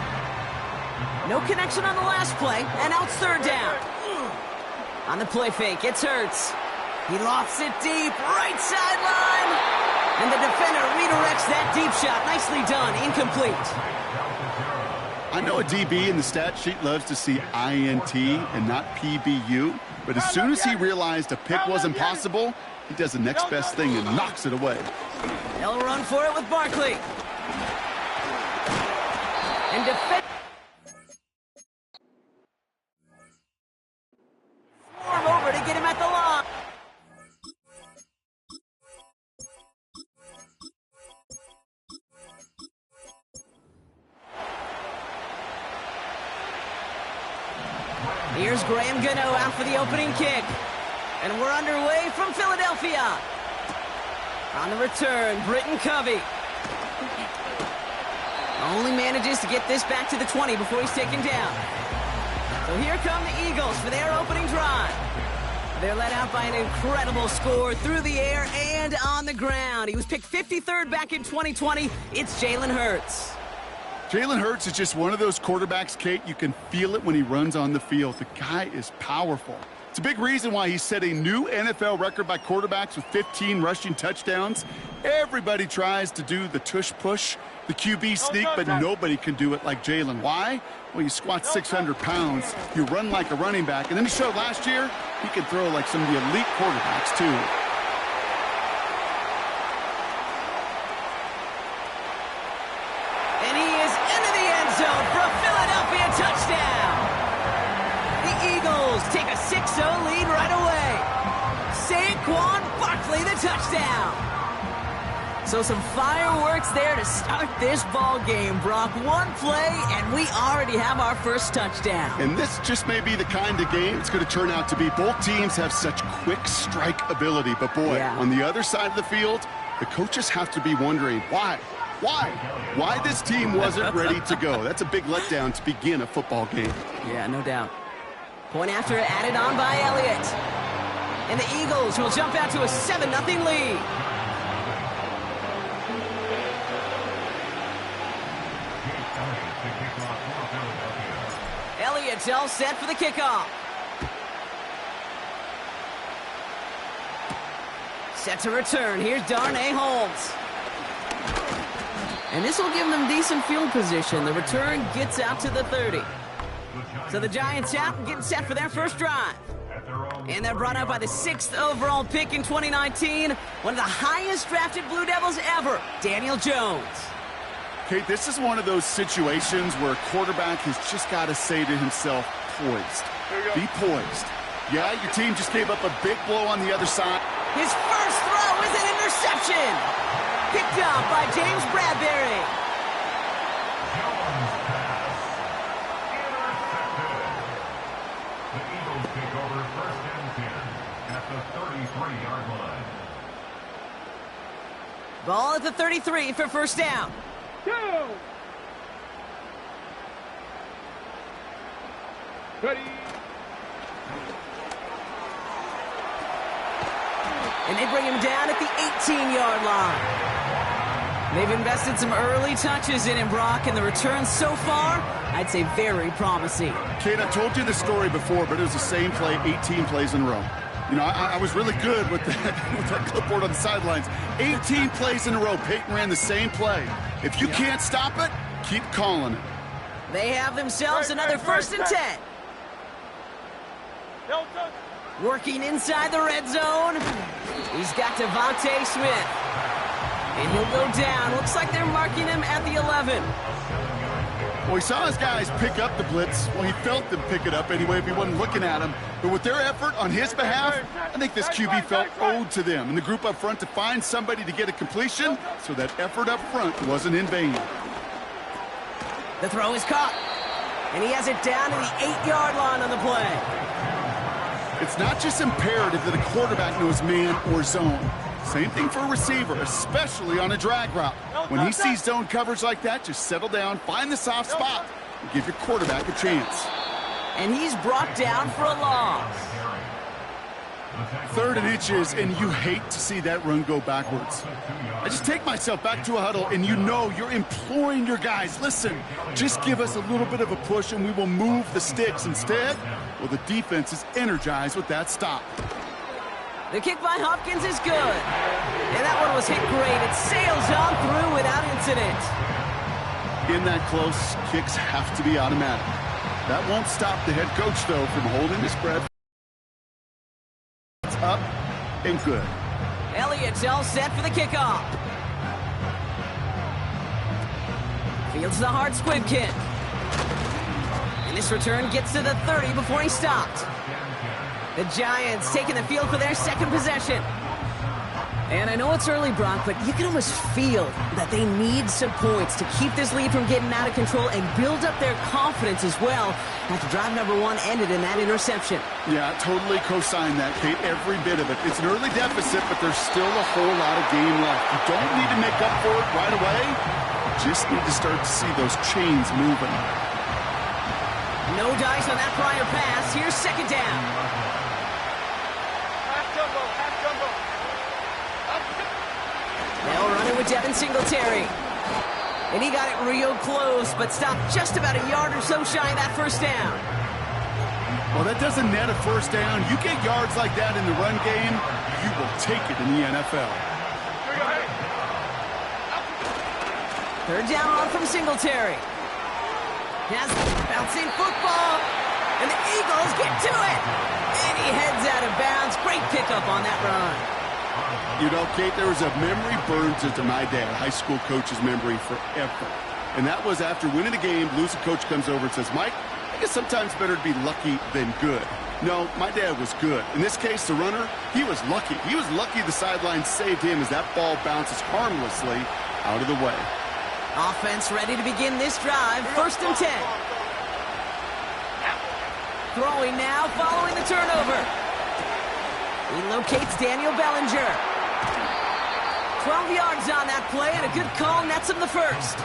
No connection on the last play, and now it's third down. On the play fake, it's Hurts. He lofts it deep, right sideline. And the defender redirects that deep shot. Nicely done, incomplete. I know a DB in the stat sheet loves to see INT and not PBU, but as soon as he realized a pick wasn't possible, he does the next best thing and knocks it away. They'll run for it with Barkley. And defend. Swarm over to get him at the line. Here's Graham Gano out for the opening kick. And we're underway from Philadelphia. On the return, Britton Covey. Only manages to get this back to the 20 before he's taken down. So here come the Eagles for their opening drive. They're led out by an incredible score through the air and on the ground. He was picked 53rd back in 2020. It's Jalen Hurts. Jalen Hurts is just one of those quarterbacks, Kate, you can feel it when he runs on the field. The guy is powerful. It's a big reason why he set a new NFL record by quarterbacks with 15 rushing touchdowns. Everybody tries to do the tush push, the QB sneak, but nobody can do it like Jalen. Why? Well, you squat 600 pounds, you run like a running back, and then he showed last year he can throw like some of the elite quarterbacks, too. And he is into the end zone for a Philadelphia touchdown. The Eagles take a 6-0 lead right away. Saquon Barkley, the touchdown. So some fireworks there to start this ball game, Brock. One play, and we already have our first touchdown. And this just may be the kind of game it's going to turn out to be. Both teams have such quick strike ability. But, boy, on the other side of the field, the coaches have to be wondering, why? Why this team wasn't ready to go? That's a big letdown to begin a football game. Yeah, no doubt. Point after added on by Elliott. And the Eagles will jump out to a 7-0 lead. Elliott's all set for the kickoff. Set to return. Here's Darnay Holmes. And this will give them decent field position. The return gets out to the 30. So the Giants out and getting set for their first drive. And they're brought out by the 6th overall pick in 2019. One of the highest drafted Blue Devils ever, Daniel Jones. Kate, this is one of those situations where a quarterback has just got to say to himself, poised. Be poised. Yeah, your team just gave up a big blow on the other side. His first throw is an interception. Picked up by James Bradbury. Jones pass. Intercepted. The Eagles take over first and 10 at the 33-yard line. Ball at the 33 for first down. Ready. And they bring him down at the 18-yard line. They've invested some early touches in him, Brock, and the return so far, I'd say very promising. Kate, I told you the story before, but it was the same play 18 plays in a row. You know, I was really good with that clipboard on the sidelines. 18 plays in a row. Peyton ran the same play. If you can't stop it, keep calling it. They have themselves another first and 10. Delta. Working inside the red zone. He's got Devontae Smith. And he'll go down. Looks like they're marking him at the 11. Well, he saw his guys pick up the blitz. Well, he felt them pick it up anyway if he wasn't looking at him. But with their effort on his behalf, I think this QB felt owed to them and the group up front to find somebody to get a completion, so that effort up front wasn't in vain. The throw is caught. And he has it down to the 8-yard line on the play. It's not just imperative that a quarterback knows man or zone. Same thing for a receiver, especially on a drag route. When he sees zone coverage like that, just settle down, find the soft spot, and give your quarterback a chance. And he's brought down for a loss. 3rd and inches, and you hate to see that run go backwards. I just take myself back to a huddle, and you know you're imploring your guys, listen, just give us a little bit of a push, and we will move the sticks. Instead, well, the defense is energized with that stop. The kick by Hopkins is good. And that one was hit great. It sails on through without incident. In that close, kicks have to be automatic. That won't stop the head coach, though, from holding his breath. It's up and good. Elliott's all set for the kickoff. Fields the hard squib kick. And this return gets to the 30 before he stopped. The Giants taking the field for their second possession. And I know it's early, Brock, but you can almost feel that they need some points to keep this lead from getting out of control and build up their confidence as well after drive number 1 ended in that interception. Yeah, totally co-sign that, Kate, every bit of it. It's an early deficit, but there's still a whole lot of game left. You don't need to make up for it right away. You just need to start to see those chains moving. No dice on that prior pass. Here's second down. They'll run it with Devin Singletary. And he got it real close, but stopped just about a yard or so shy of that first down. Well, that doesn't net a first down. You get yards like that in the run game, you will take it in the NFL. 3rd down on from Singletary. Has bouncing football, and the Eagles get to it. And he heads out of bounds. Great pickup on that run. You know, Kate, there was a memory burned into my dad, high school coach's memory forever. And that was after winning a game, losing coach comes over and says, Mike, I guess sometimes better to be lucky than good. No, my dad was good. In this case, the runner, he was lucky. He was lucky the sideline saved him as that ball bounces harmlessly out of the way. Offense ready to begin this drive. 1st and 10. Throwing now following the turnover. He locates Daniel Bellinger. 12 yards on that play, and a good call nets him the first.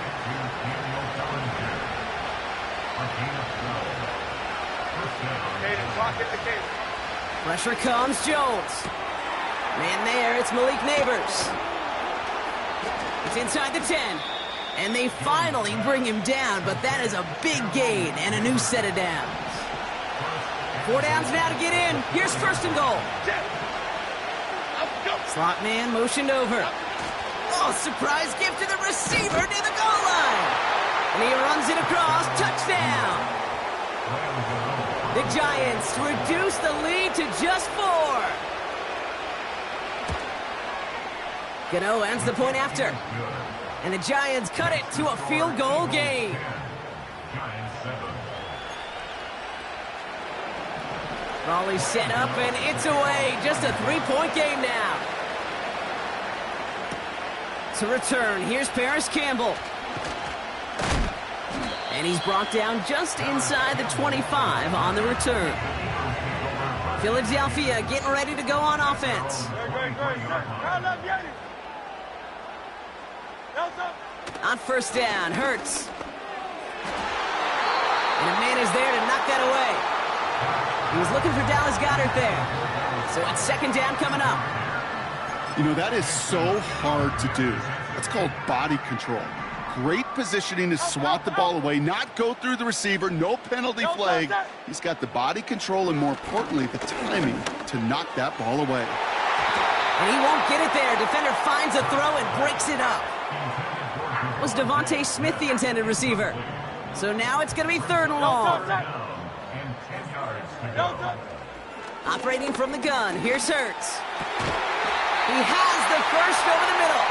Pressure comes, Jones. Man there, it's Malik Neighbors. It's inside the 10. And they finally bring him down, but that is a big gain and a new set of downs. 4 downs now to get in. Here's 1st and goal. Slot man motioned over. Oh, surprise gift to the receiver near the goal line. And he runs it across. Touchdown. The Giants reduce the lead to just 4. Gano ends the point after. And the Giants cut it to a field goal game. Raleigh set up, and it's away. Just a 3-point game now. To return, here's Paris Campbell. And he's brought down just inside the 25 on the return. Philadelphia getting ready to go on offense. On 1st down, Hurts. And a man is there to knock that away. He was looking for Dallas Goedert there. So it's 2nd down coming up. You know, that is so hard to do. That's called body control. Great positioning to swat the ball away, not go through the receiver, no penalty flag. He's got the body control and, more importantly, the timing to knock that ball away. And he won't get it there. Defender finds a throw and breaks it up. Was Devontae Smith the intended receiver? So now it's going to be 3rd and long. Operating from the gun, here's Hurts. He has the first over the middle.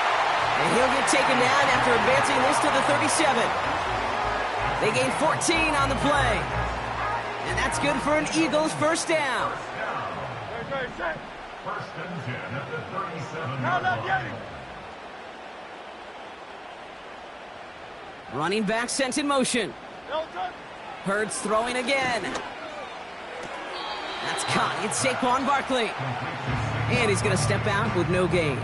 And he'll get taken down after advancing this to the 37. They gain 14 on the play. And that's good for an Eagles first down. First and 10 at the 37-yard line. Running back sent in motion. Hurts throwing again. That's caught. It's Saquon Barkley. And he's going to step out with no gain.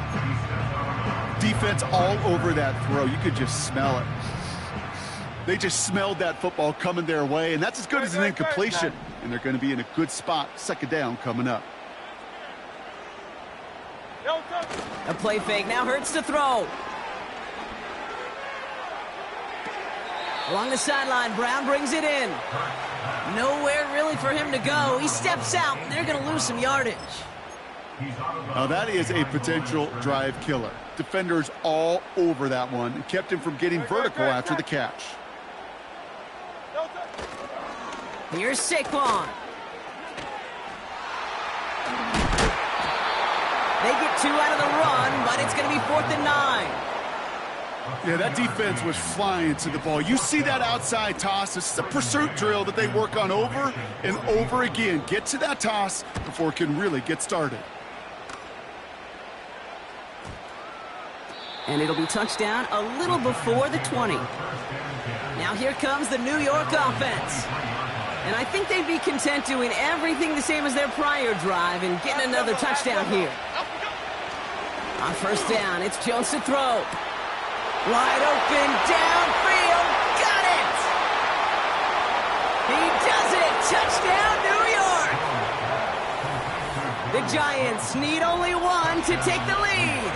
Defense all over that throw. You could just smell it. They just smelled that football coming their way, and that's as good as an incompletion. And they're going to be in a good spot. Second down coming up. A play fake. Now Hurts to throw. Along the sideline, Brown brings it in. Nowhere really for him to go. He steps out, and they're going to lose some yardage. Now that is a potential drive killer. Defenders all over that one and kept him from getting vertical after the catch. Here's Saquon. They get 2 out of the run, but it's going to be 4th and 9. Yeah, that defense was flying to the ball. You see that outside toss. This is a pursuit drill that they work on over and over again. Get to that toss before it can really get started. And it'll be touchdown a little before the 20. Now here comes the New York offense. And I think they'd be content doing everything the same as their prior drive and getting another touchdown here. On first down, it's Jones to throw. Wide open, downfield, got it! He does it! Touchdown, New York! The Giants need only one to take the lead.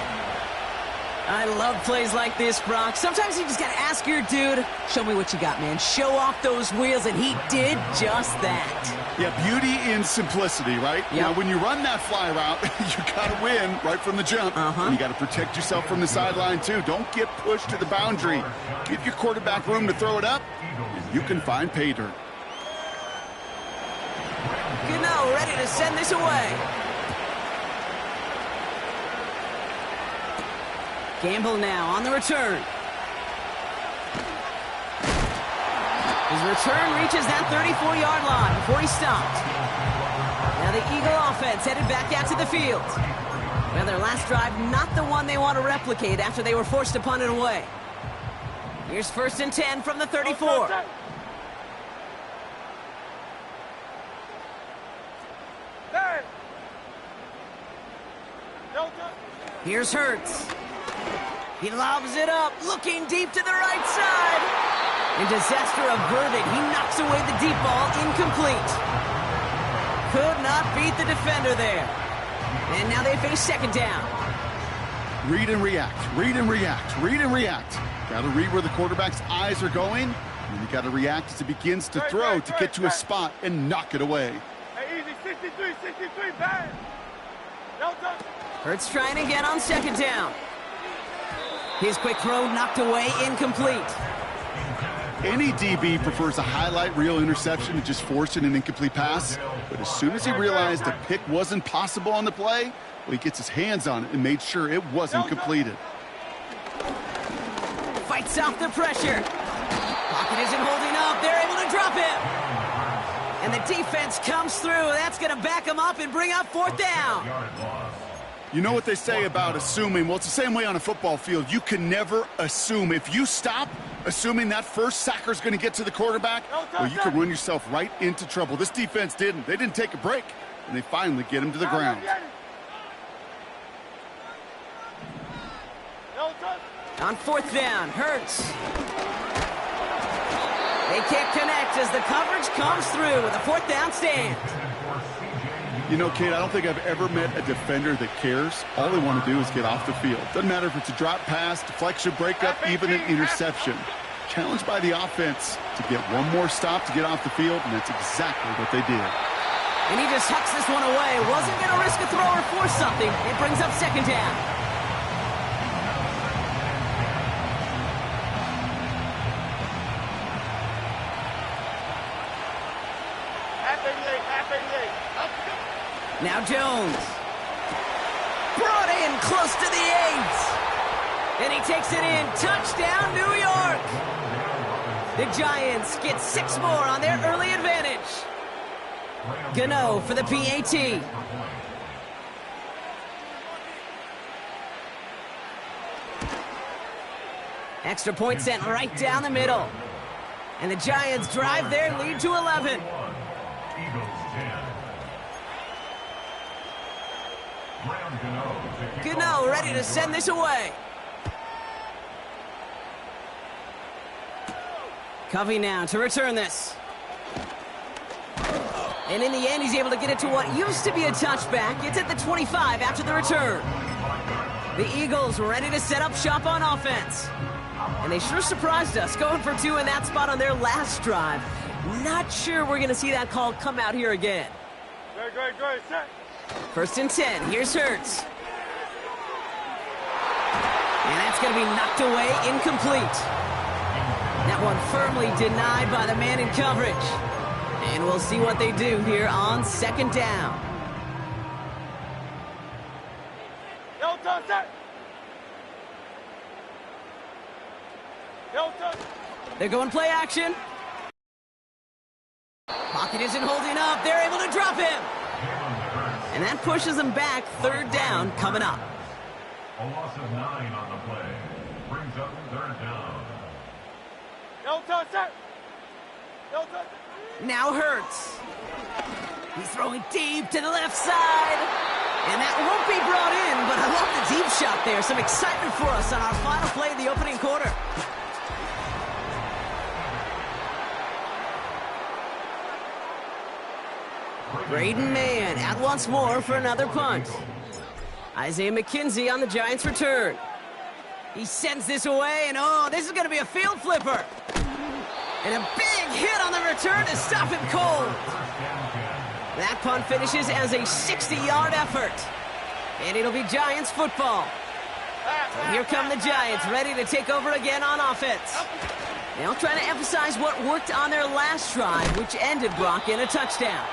I love plays like this, Brock. Sometimes you just gotta ask your dude, show me what you got, man. Show off those wheels, and he did just that. Yeah, beauty in simplicity, right? Yep. Now, when you run that fly route, you got to win right from the jump. You got to protect yourself from the sideline, too. Don't get pushed to the boundary. Give your quarterback room to throw it up, and you can find pay dirt. Gano ready to send this away. Gamble now on the return. His return reaches that 34-yard line before he stopped. Now the Eagle offense headed back out to the field. Well, their last drive, not the one they want to replicate after they were forced to punt it away. Here's 1st and 10 from the 34. Here's Hurts. He lobs it up, looking deep to the right side. And disaster averted. He knocks away the deep ball, incomplete. Could not beat the defender there. And now they face second down. Read and react, read and react, read and react. Got to read where the quarterback's eyes are going, and you got to react as he begins to throw to get to a spot and knock it away. Hey, easy, 63, bang. Hurts trying again on second down. His quick throw knocked away, incomplete. Any DB prefers a highlight reel interception to just forcing an incomplete pass. But as soon as he realized a pick wasn't possible on the play, well, he gets his hands on it and made sure it wasn't completed. Fights off the pressure. Pocket isn't holding up. They're able to drop him. And the defense comes through. That's going to back him up and bring up 4th down. You know what they say about assuming? Well, it's the same way on a football field. You can never assume. If you stop assuming that first sacker is going to get to the quarterback, well, you can run yourself right into trouble. This defense didn't. They didn't take a break, and they finally get him to the ground. On 4th down, Hurts. They can't connect as the coverage comes through with a 4th down stand. You know, Kate, I don't think I've ever met a defender that cares. All they want to do is get off the field. Doesn't matter if it's a drop pass, deflection, breakup, even an interception. Challenged by the offense to get one more stop to get off the field, and that's exactly what they did. And he just hucks this one away. Wasn't going to risk a throw or force something. It brings up second down. Now Jones. Brought in close to the 8. And he takes it in. Touchdown, New York. The Giants get 6 more on their early advantage. Gano for the PAT. Extra point sent right down the middle. And the Giants drive their lead to 11. Gano ready to send this away. Covey now to return this. And in the end, he's able to get it to what used to be a touchback. It's at the 25 after the return. The Eagles ready to set up shop on offense. And they sure surprised us, going for 2 in that spot on their last drive. Not sure we're going to see that call come out here again. Great, set. 1st and 10, here's Hurts. And that's going to be knocked away, incomplete. That one firmly denied by the man in coverage. And we'll see what they do here on 2nd down. They're going play action. Pocket isn't holding up. They're able to drop him. And that pushes them back. 3rd down coming up. A loss of 9 on the play. Brings up 3rd down. Now Hurts. He's throwing deep to the left side. And that won't be brought in, but I love the deep shot there. Some excitement for us on our final play of the opening quarter. Braden Mann out once more for another punt. Isaiah McKenzie on the Giants' return. He sends this away, and oh, this is going to be a field flipper. And a big hit on the return to stop him cold. That punt finishes as a 60-yard effort. And it'll be Giants football. So here come the Giants, ready to take over again on offense. They'll try to emphasize what worked on their last drive, which ended, Brock, in a touchdown.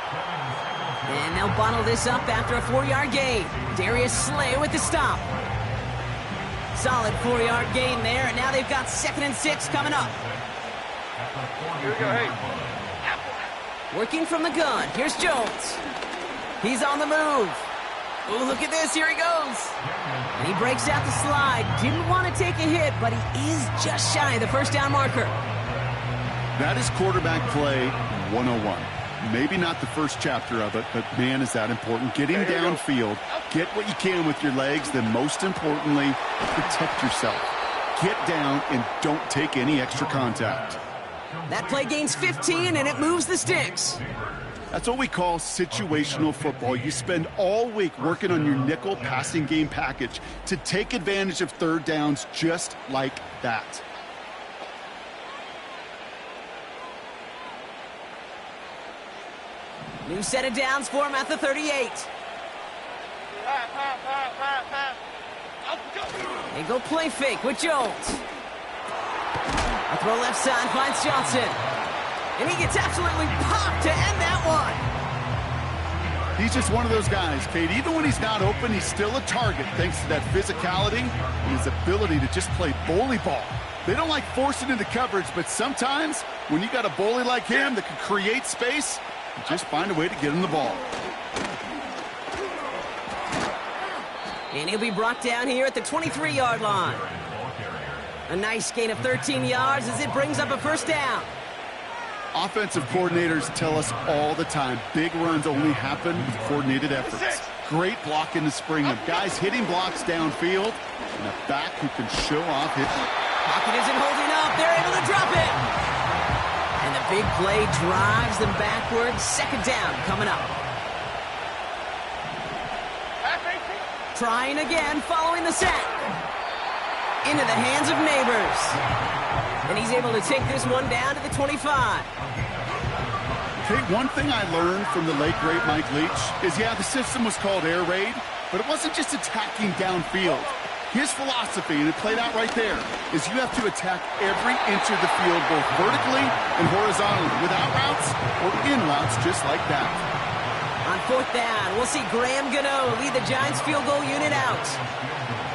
And they'll bottle this up after a 4-yard gain. Darius Slay with the stop. Solid 4-yard gain there, and now they've got 2nd and 6 coming up. Here we go, hey. Working from the gun, here's Jones. He's on the move. Oh, look at this, here he goes. And he breaks out the slide. Didn't want to take a hit, but he is just shy of the 1st down marker. That is quarterback play 101. Maybe not the first chapter of it, but man, is that important. Getting downfield, get what you can with your legs, then most importantly, protect yourself. Get down and don't take any extra contact. That play gains 15, and it moves the sticks. That's what we call situational football. You spend all week working on your nickel passing game package to take advantage of 3rd downs just like that. New set of downs for him at the 38. They go play fake with Jones. A throw left side finds Johnson. And he gets absolutely popped to end that one. He's just one of those guys, Kate. Even when he's not open, he's still a target thanks to that physicality and his ability to just play bully ball. They don't like forcing into coverage, but sometimes when you got a bully like him that can create space, you just find a way to get him the ball. And he'll be brought down here at the 23-yard line. A nice gain of 13 yards as it brings up a 1st down. Offensive coordinators tell us all the time, big runs only happen with coordinated efforts. Great blocking to spring them. Guys hitting blocks downfield, and a back who can show off his... Pocket isn't holding up. They're able to drop it. And the big play drives them backwards. 2nd down coming up. Trying again following the sack. Into the hands of Neighbors. And he's able to take this one down to the 25. Kate, one thing I learned from the late, great Mike Leach is, yeah, the system was called air raid, but it wasn't just attacking downfield. His philosophy, and it played out right there, is you have to attack every inch of the field, both vertically and horizontally, with out routes or in routes just like that. On 4th down, we'll see Graham Gano lead the Giants field goal unit out.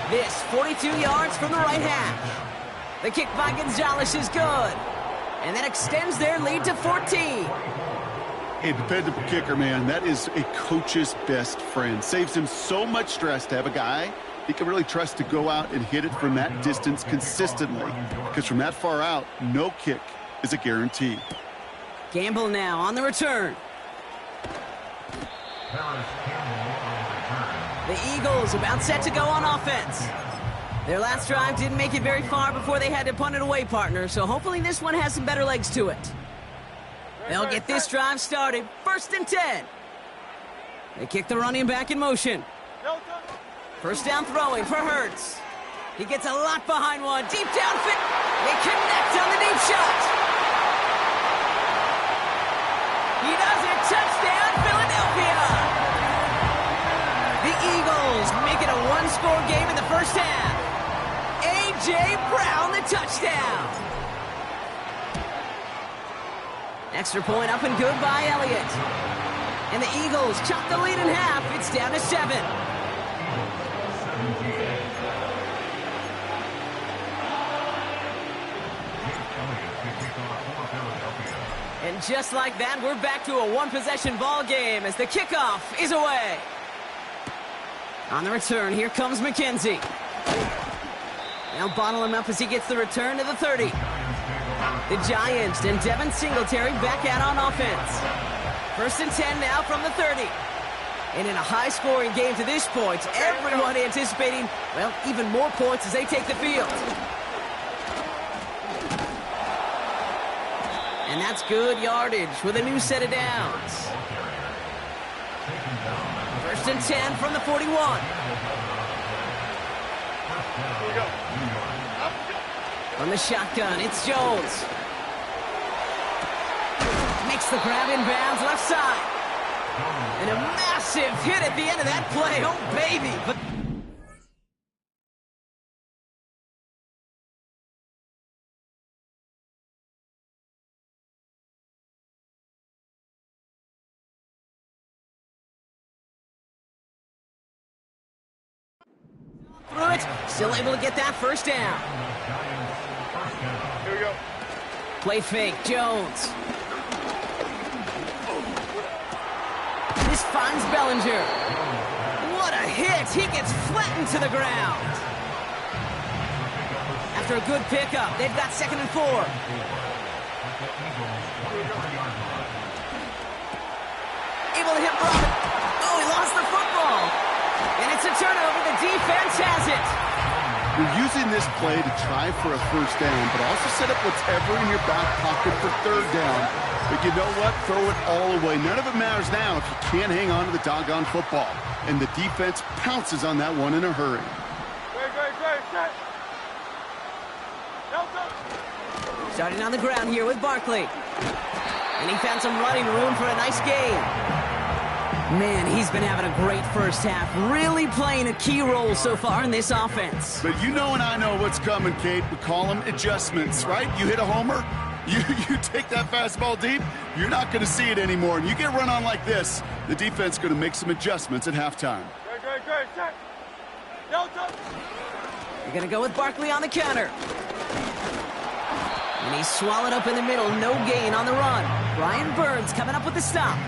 This 42 yards from the right hash. The kick by Gonzalez is good. And that extends their lead to 14. A dependable kicker, man, that is a coach's best friend. Saves him so much stress to have a guy he can really trust to go out and hit it from that distance consistently. Because from that far out, no kick is a guarantee. Gamble now on the return. The Eagles about set to go on offense. Their last drive didn't make it very far before they had to punt it away, partner, so hopefully this one has some better legs to it. They'll get this drive started. 1st and 10. They kick the running back in motion. 1st down throwing for Hurts. He gets a lot behind one. Deep down fit. They connect on the deep shot. He does it. Touchdown, Philadelphia. The Eagles make it a one-score game in the first half. A.J. Brown, the touchdown. Extra point up and good by Elliott. And the Eagles chop the lead in half. It's down to 7. And just like that, we're back to a one-possession ball game as the kickoff is away. On the return, here comes McKenzie. They'll bottle him up as he gets the return to the 30. The Giants and Devin Singletary back out on offense. 1st and 10 now from the 30. And in a high-scoring game to this point, everyone anticipating, well, even more points as they take the field. And that's good yardage with a new set of downs. 1st and 10 from the 41. From the shotgun, it's Jones. Makes the grab inbounds left side. And a massive hit at the end of that play. Oh, baby. But through it, still able to get that 1st down. Here we go. Play fake, Jones. This finds Bellinger. What a hit! He gets flattened to the ground. After a good pickup, they've got 2nd and 4. Able to hit Robin. Oh, he lost the football. And it's a turnover. The defense has it. You're using this play to try for a 1st down, but also set up whatever in your back pocket for 3rd down. But you know what? Throw it all away. None of it matters now if you can't hang on to the doggone football. And the defense pounces on that one in a hurry. Set. Starting on the ground here with Barkley. And he found some running room for a nice gain. Man, he's been having a great first half, really playing a key role so far in this offense. But you know and I know what's coming, Kate. We call them adjustments, right? You hit a homer, you take that fastball deep, you're not going to see it anymore. And you get run on like this, the defense is going to make some adjustments at halftime. Great. Set. You're going to go with Barkley on the counter. And he's swallowed up in the middle, no gain on the run. Brian Burns coming up with the stop.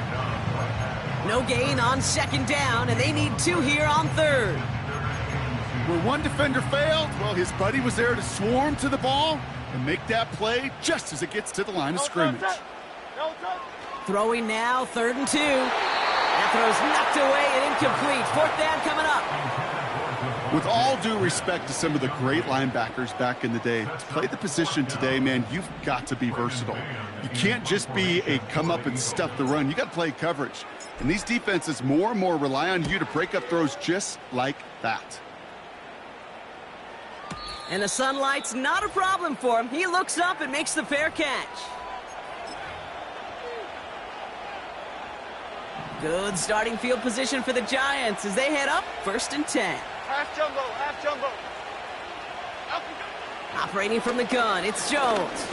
No gain on 2nd down, and they need 2 here on 3rd. Where one defender failed, well, his buddy was there to swarm to the ball and make that play just as it gets to the line of scrimmage. Throwing now, 3rd and 2. That throw's knocked away and incomplete. 4th down coming up. With all due respect to some of the great linebackers back in the day, to play the position today, man, you've got to be versatile. You can't just be a come up and stuff the run. You got to play coverage. And these defenses more and more rely on you to break up throws just like that. And the sunlight's not a problem for him. He looks up and makes the fair catch. Good starting field position for the Giants as they head up 1st and 10. Half jumbo. Operating from the gun, it's Jones.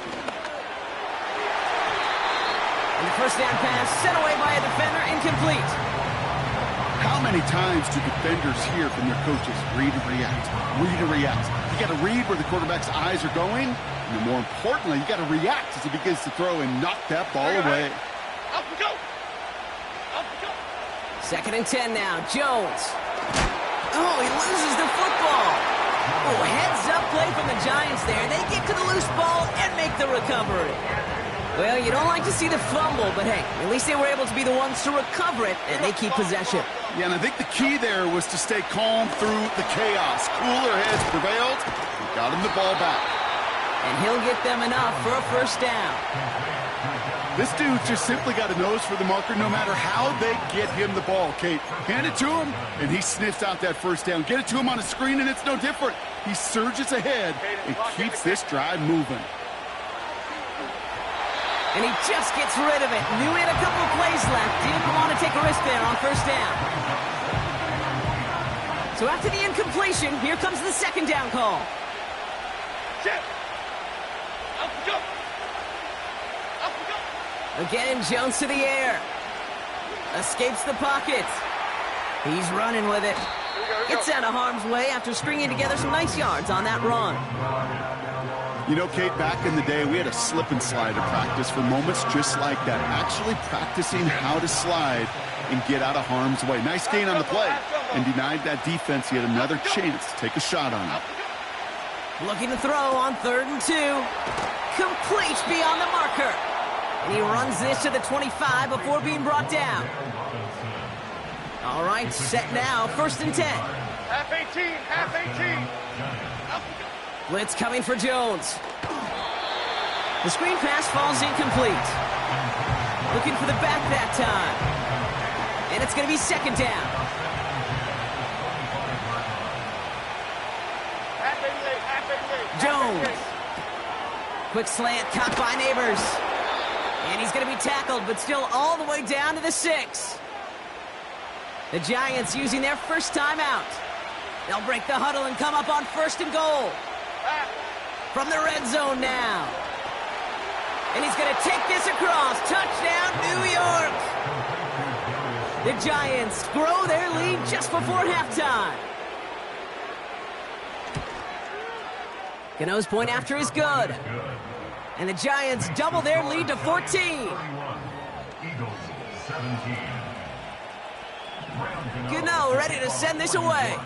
And the 1st down pass set away by a defender, incomplete. How many times do defenders hear from their coaches, read and react, read and react? You got to read where the quarterback's eyes are going, and more importantly, you got to react as he begins to throw and knock that ball away. Up we go. Up we go. 2nd and 10 now. Jones. Oh, he loses the football. Oh, heads-up play from the Giants there. They get to the loose ball and make the recovery. Well, you don't like to see the fumble, but hey, at least they were able to be the ones to recover it, and they keep possession. Yeah, and I think the key there was to stay calm through the chaos. Cooler heads prevailed. Got him the ball back. And he'll get them enough for a 1st down. This dude just simply got a nose for the marker no matter how they get him the ball, Kate. Hand it to him, and he sniffs out that 1st down. Get it to him on a screen, and it's no different. He surges ahead and keeps this drive moving. And he just gets rid of it. Knew he had a couple of plays left. Didn't want to take a risk there on 1st down. So after the incompletion, here comes the 2nd down call. Up we go. Up we go. Again, Jones to the air. Escapes the pocket. He's running with it. Gets out of harm's way after stringing together some nice yards on that run. You know, Kate, back in the day, we had a slip and slide at practice for moments just like that. Actually practicing how to slide and get out of harm's way. Nice gain on the play and denied that defense yet another chance to take a shot on it. Looking to throw on 3rd and 2. Complete beyond the marker. And he runs this to the 25 before being brought down. All right, set now. 1st and 10. Half 18, half 18. Blitz coming for Jones. The screen pass falls incomplete. Looking for the back that time. And it's going to be 2nd down. Jones. Quick slant caught by Neighbors. And he's going to be tackled, but still all the way down to the 6. The Giants using their 1st time out. They'll break the huddle and come up on 1st and goal. From the red zone now. And he's going to take this across. Touchdown, New York. The Giants grow their lead just before halftime. Gano's point after is good. And the Giants double their lead to 14. Eagles 17. Gano ready to send this away.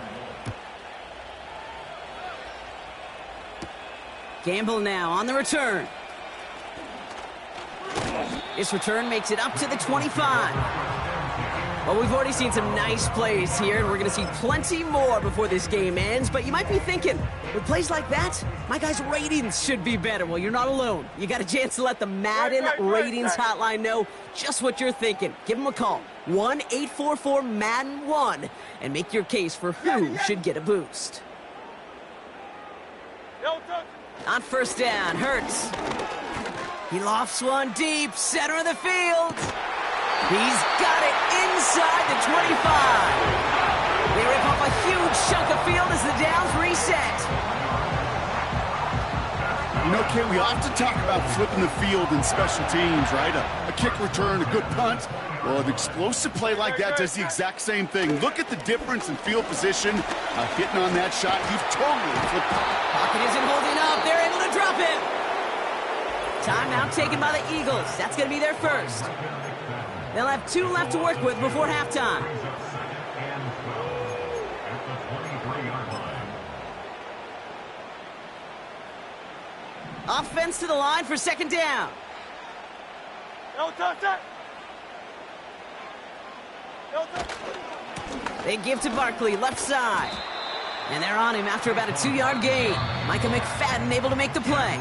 Gamble now on the return. This return makes it up to the 25. Well, we've already seen some nice plays here, and we're going to see plenty more before this game ends. But you might be thinking, with plays like that, my guys' ratings should be better. Well, you're not alone. You got a chance to let the Madden ratings hotline know just what you're thinking. Give them a call, 1-844-MADDEN-1, and make your case for who should get a boost. On 1st down, Hurts. He lofts one deep, center of the field. He's got it inside the 25. They rip off a huge chunk of field as the downs reset. You know, Ken, we often talk about flipping the field in special teams, right? A kick return, a good punt. Well, an explosive play like that does the exact same thing. Look at the difference in field position. Hitting on that shot, you've totally flipped it. Pocket isn't holding up. They're able to drop it. Timeout taken by the Eagles. That's going to be their 1st. They'll have 2 left to work with before halftime. Offense to the line for 2nd down. They give to Barkley, left side. And they're on him after about a 2-yard gain. Micah McFadden able to make the play.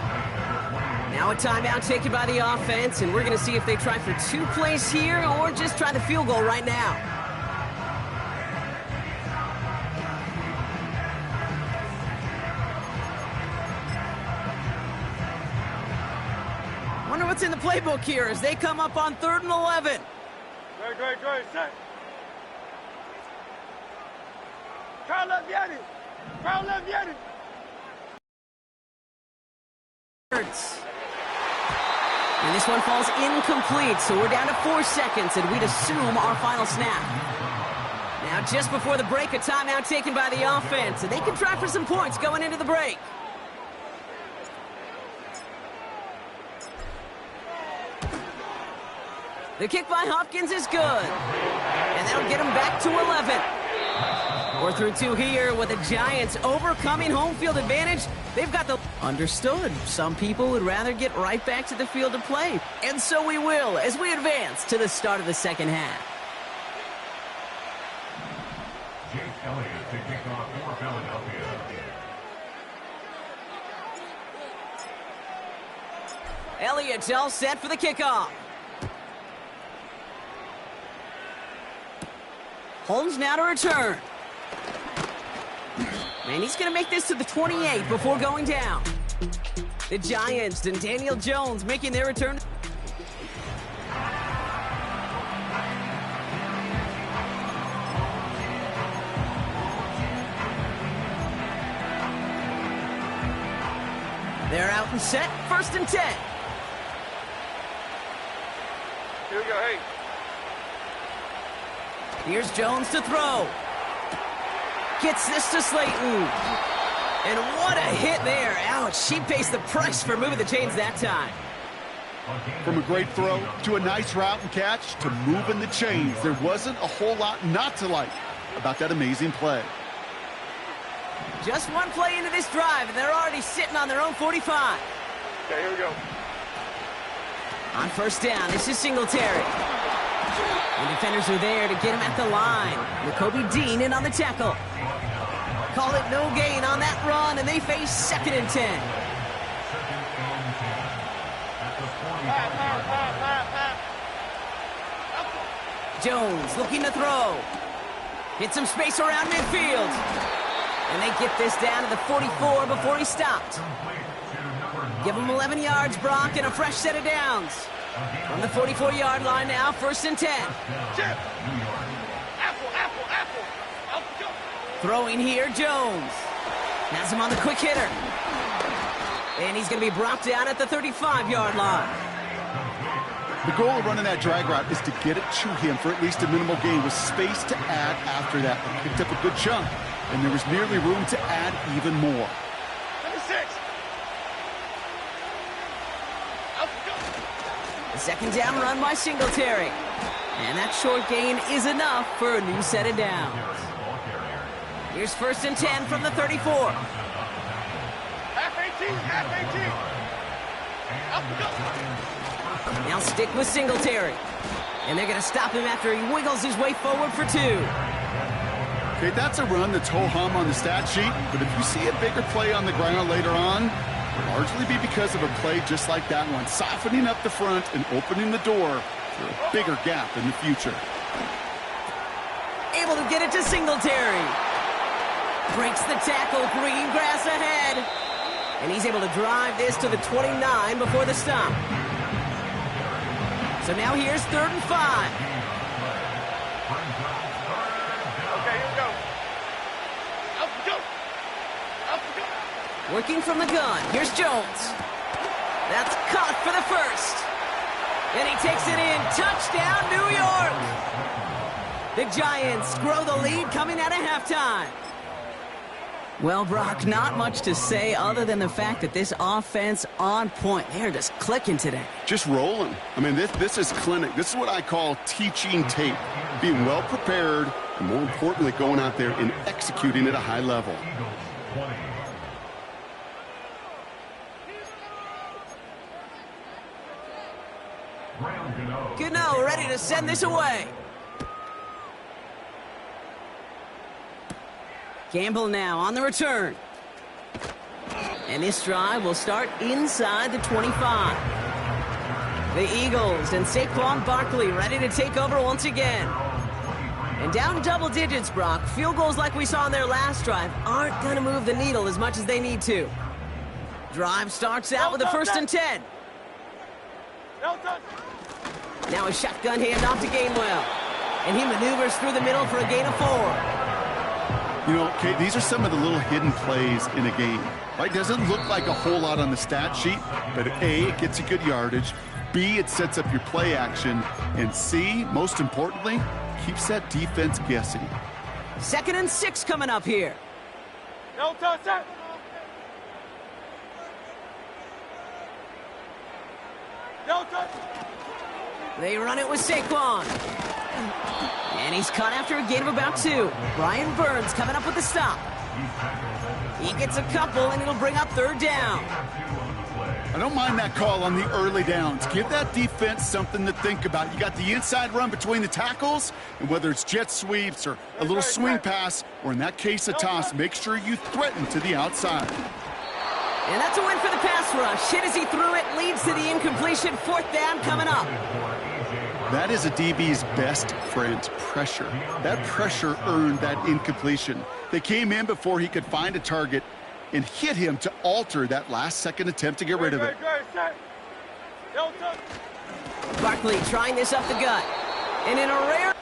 Now a timeout taken by the offense, and we're going to see if they try for 2 plays here or just try the field goal right now. Wonder what's in the playbook here as they come up on 3rd and 11. Great, set. Carl Leviani. And this one falls incomplete, so we're down to 4 seconds, and we'd assume our final snap. Now, just before the break, a timeout taken by the offense, and they can try for some points going into the break. The kick by Hopkins is good, and that'll get him back to 11. We're through 2 here with the Giants overcoming home field advantage. They've got the... Understood. Some people would rather get right back to the field to play. And so we will as we advance to the start of the second half. Jake Elliott to kick off for Philadelphia. Elliott's all set for the kickoff. Holmes now to return. And he's going to make this to the 28 before going down. The Giants and Daniel Jones making their return. They're out and set. 1st and 10. Here we go, hey. Here's Jones to throw. Gets this to Slayton. And what a hit there. Ouch, she pays the price for moving the chains that time. From a great throw to a nice route and catch to moving the chains, there wasn't a whole lot not to like about that amazing play. Just one play into this drive, and they're already sitting on their own 45. Okay, here we go. On 1st down, this is Singletary. The defenders are there to get him at the line. Nakobe Dean in on the tackle. Call it no gain on that run, and they face 2nd and 10. Jones looking to throw. Hit some space around midfield. And they get this down to the 44 before he stopped. Give him 11 yards, Brock, and a fresh set of downs. From the 44-yard line now, 1st and 10. Throwing here, Jones. Has him on the quick hitter. And he's going to be brought down at the 35-yard line. The goal of running that drag route is to get it to him for at least a minimal gain with space to add after that. They picked up a good chunk, and there was nearly room to add even more. The 2nd down run by Singletary. And that short gain is enough for a new set of downs. Here's 1st and 10 from the 34. Half 18, half 18. Now stick with Singletary. And they're going to stop him after he wiggles his way forward for 2. Okay, that's a run that's ho-hum on the stat sheet, but if you see a bigger play on the ground later on, it'll largely be because of a play just like that one, softening up the front and opening the door for a bigger gap in the future. Able to get it to Singletary. Breaks the tackle, green grass ahead. And he's able to drive this to the 29 before the stop. So now here's 3rd and 5. Okay, here we go. Up we go. Up we go. Working from the gun. Here's Jones. That's caught for the 1st. And he takes it in. Touchdown, New York. The Giants grow the lead coming out of halftime. Well, Brock, not much to say other than the fact that this offense on point. They're just clicking today. Just rolling. I mean, this is clinic. This is what I call teaching tape. Being well prepared, and more importantly, going out there and executing at a high level. Gano ready to send this away. Campbell now on the return. And this drive will start inside the 25. The Eagles and Saquon Barkley ready to take over once again. And down double digits, Brock. Field goals like we saw in their last drive aren't going to move the needle as much as they need to. Drive starts out with a 1st and 10. Now a shotgun handoff to Gainwell. And he maneuvers through the middle for a gain of 4. You know, Kate, these are some of the little hidden plays in a game. Right? Doesn't look like a whole lot on the stat sheet, but A, it gets you good yardage. B, it sets up your play action. And C, most importantly, keeps that defense guessing. 2nd and 6 coming up here. No touch it. No touch. They run it with Saquon. And he's caught after a gain of about 2. Brian Burns coming up with the stop. He gets a couple, and it'll bring up 3rd down. I don't mind that call on the early downs. Give that defense something to think about. You got the inside run between the tackles, and whether it's jet sweeps or a little swing pass, or in that case a toss, make sure you threaten to the outside. And that's a win for the pass rush. Hit as he threw it, leads to the incompletion. 4th down coming up. That is a DB's best friend, pressure. That pressure earned that incompletion. They came in before he could find a target and hit him to alter that last-second attempt to get rid of it. Barkley trying this up the gut. And in a rare...